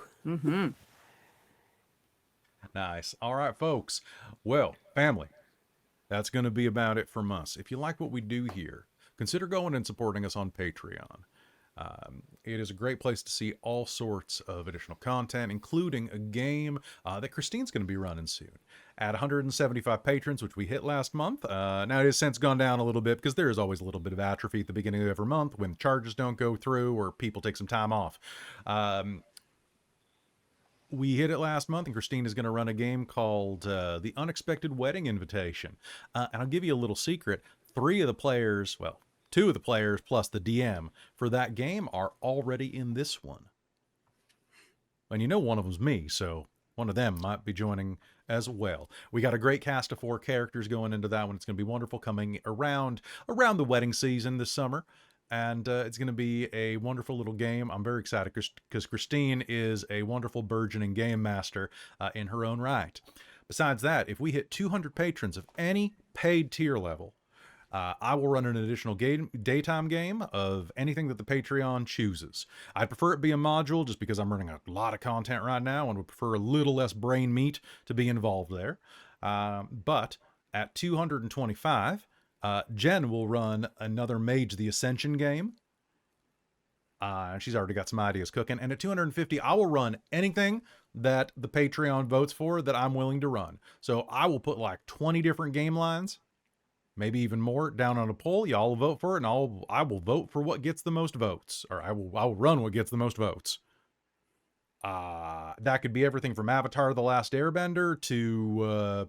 Nice. All right, folks. Well, family, that's going to be about it from us. If you like what we do here, consider going and supporting us on Patreon. It is a great place to see all sorts of additional content, including a game that Christine's going to be running soon. At 175 patrons, which we hit last month, now it has since gone down a little bit because there is always a little bit of atrophy at the beginning of every month when charges don't go through or people take some time off. We hit it last month, and Christine is going to run a game called The Unexpected Wedding Invitation. And I'll give you a little secret. 2 of the players plus the DM for that game are already in this one. And you know one of them's me, so one of them might be joining as well. We got a great cast of 4 characters going into that one. It's going to be wonderful coming around the wedding season this summer. And it's going to be a wonderful little game. I'm very excited because Christine is a wonderful burgeoning game master in her own right. Besides that, if we hit 200 patrons of any paid tier level, I will run an additional daytime game of anything that the Patreon chooses. I'd prefer it be a module just because I'm running a lot of content right now and would prefer a little less brain meat to be involved there. But at 225, Jen will run another Mage the Ascension game. She's already got some ideas cooking. And at 250, I will run anything that the Patreon votes for that I'm willing to run. So I will put like 20 different game lines, maybe even more, down on a poll. Y'all will vote for it, and I will vote for what gets the most votes, or I will run what gets the most votes. That could be everything from Avatar: The Last Airbender to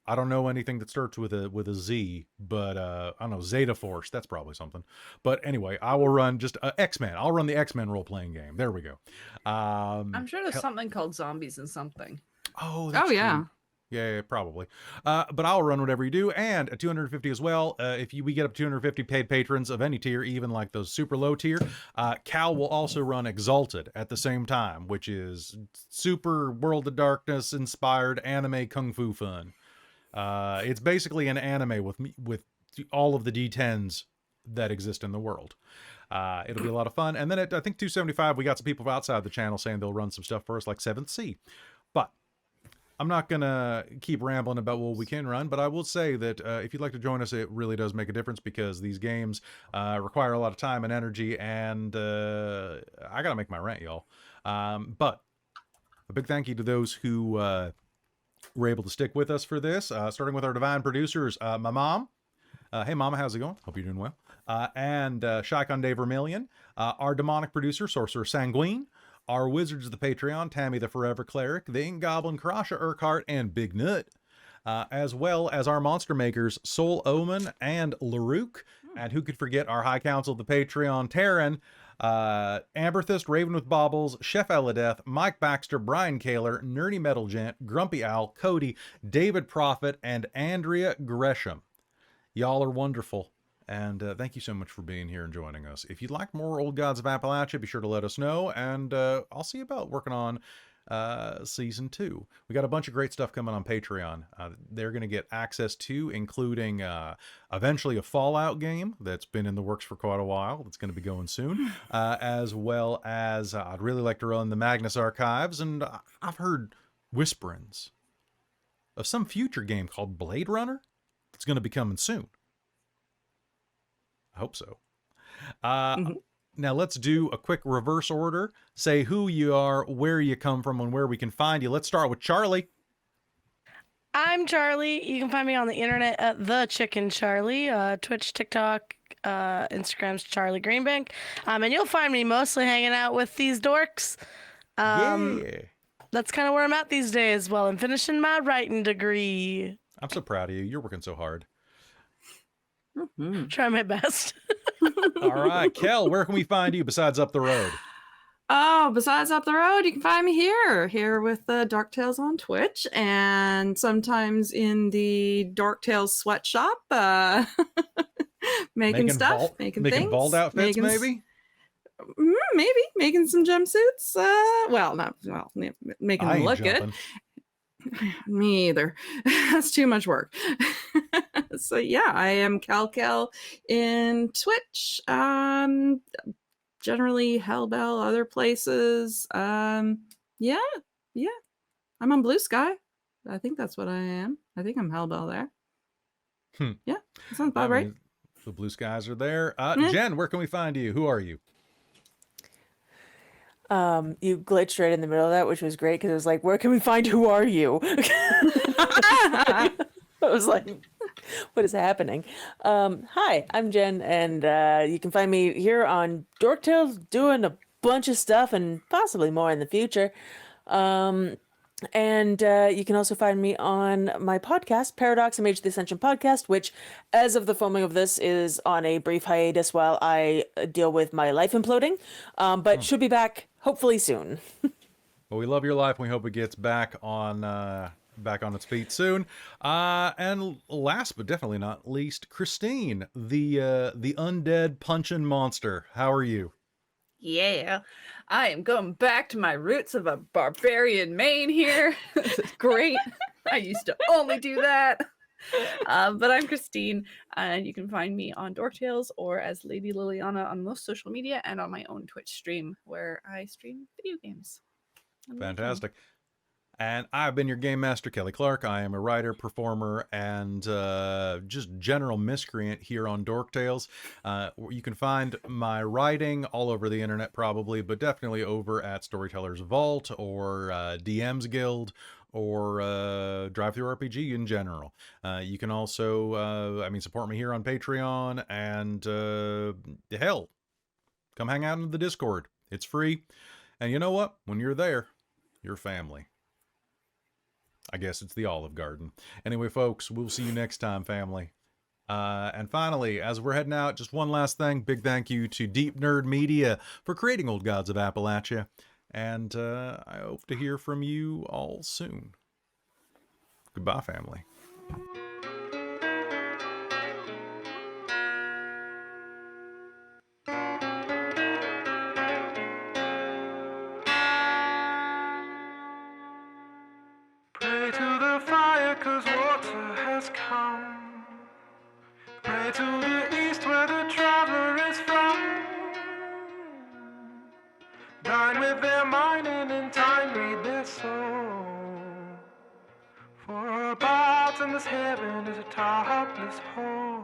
I don't know anything that starts with a Z, but I don't know, Zeta Force. That's probably something. But anyway, I will run just X-Men. I'll run the X-Men role-playing game. There we go. I'm sure there's something called Zombies and something. Oh, that's Oh, yeah. true. Yeah, probably. But I'll run whatever you do. And at 250 as well, we get up to 250 paid patrons of any tier, even like those super low tier, Cal will also run Exalted at the same time, which is super World of Darkness inspired anime kung fu fun. It's basically an anime with all of the D10s that exist in the world. It'll be a lot of fun. And then at, I think, 275, we got some people outside the channel saying they'll run some stuff for us, like 7th Sea. But I'm not going to keep rambling about what we can run, but I will say that if you'd like to join us, it really does make a difference because these games require a lot of time and energy, and I got to make my rent, y'all. But a big thank you to those who were able to stick with us for this, starting with our divine producers, my mom. Hey, Mama, how's it going? Hope you're doing well. And Shikon Day Vermilion, our demonic producer, Sorcerer Sanguine, our wizards of the Patreon, Tammy the Forever Cleric, the Ink Goblin, Karasha Urquhart, and Big Nut, as well as our monster makers, Soul Omen and Larook. And who could forget our High Council of the Patreon, Taryn, Amberthist, Raven with Baubles, Chef Eladeth, Mike Baxter, Brian Kaler, Nerdy Metal Gent, Grumpy Owl, Cody, David Prophet, and Andrea Gresham. Y'all are wonderful. And thank you so much for being here and joining us. If you'd like more Old Gods of Appalachia, be sure to let us know. And I'll see about working on season 2. We got a bunch of great stuff coming on Patreon. They're going to get access to, including eventually a Fallout game that's been in the works for quite a while. That's going to be going soon. As well as I'd really like to run the Magnus Archives. And I've heard whisperings of some future game called Blade Runner that's going to be coming soon. I hope so. Now let's do a quick reverse order. Say who you are, where you come from, and where we can find you. Let's start with Charlie. I'm Charlie. You can find me on the internet at The Chicken Charlie, Twitch, TikTok, Instagram's Charlie Greenbank. And you'll find me mostly hanging out with these dorks. Yeah. That's kind of where I'm at these days while I'm finishing my writing degree. I'm so proud of you. You're working so hard. Try my best. All right, Kelle, where can we find you besides up the road? Oh, besides up the road, you can find me here with the Dark Tales on Twitch, and sometimes in the Dark Tales sweatshop, making stuff, making things, bald outfits, maybe. Maybe making some jumpsuits. Making them look good. Me either. That's too much work. So yeah, I am Kelle in Twitch. Generally Hellbell, other places. Yeah. I'm on Blue Sky. I think that's what I am. I think I'm Hellbell there. Yeah, that sounds about right. The Blue Skies are there. Jen, where can we find you? Who are you? You glitched right in the middle of that, which was great because it was like, where can we find who are you? I was like, what is happening? Hi, I'm Jen, and you can find me here on Dork Tales doing a bunch of stuff and possibly more in the future. And you can also find me on my podcast, Paradox and Mage of the Ascension podcast, which, as of the filming of this, is on a brief hiatus while I deal with my life imploding, but should be back hopefully soon. Well, we love your life. And we hope it gets back on its feet soon. And last but definitely not least, Christine, the undead punching monster. How are you? Yeah, I am going back to my roots of a barbarian main here. This is great. I used to only do that. But I'm Christine, and you can find me on Dork Tales or as Lady Liliana on most social media and on my own Twitch stream where I stream video games. Fantastic. And I've been your game master, Kelly Clark. I am a writer, performer, and just general miscreant here on Dork Tales. You can find my writing all over the internet probably, but definitely over at Storyteller's Vault or DM's Guild or Drive Through RPG in general. You can also, support me here on Patreon, and hell, come hang out in the Discord. It's free. And you know what? When you're there, you're family. I guess it's the Olive Garden. Anyway, folks, we'll see you next time, family. And finally, as we're heading out, just one last thing. Big thank you to Deep Nerd Media for creating Old Gods of Appalachia. And I hope to hear from you all soon. Goodbye, family. Pray to the fire, 'cause water has come. Pray to the east, where the traveler is from. Dine with their mining, in time read their soul. For about in this heaven is a topless hole.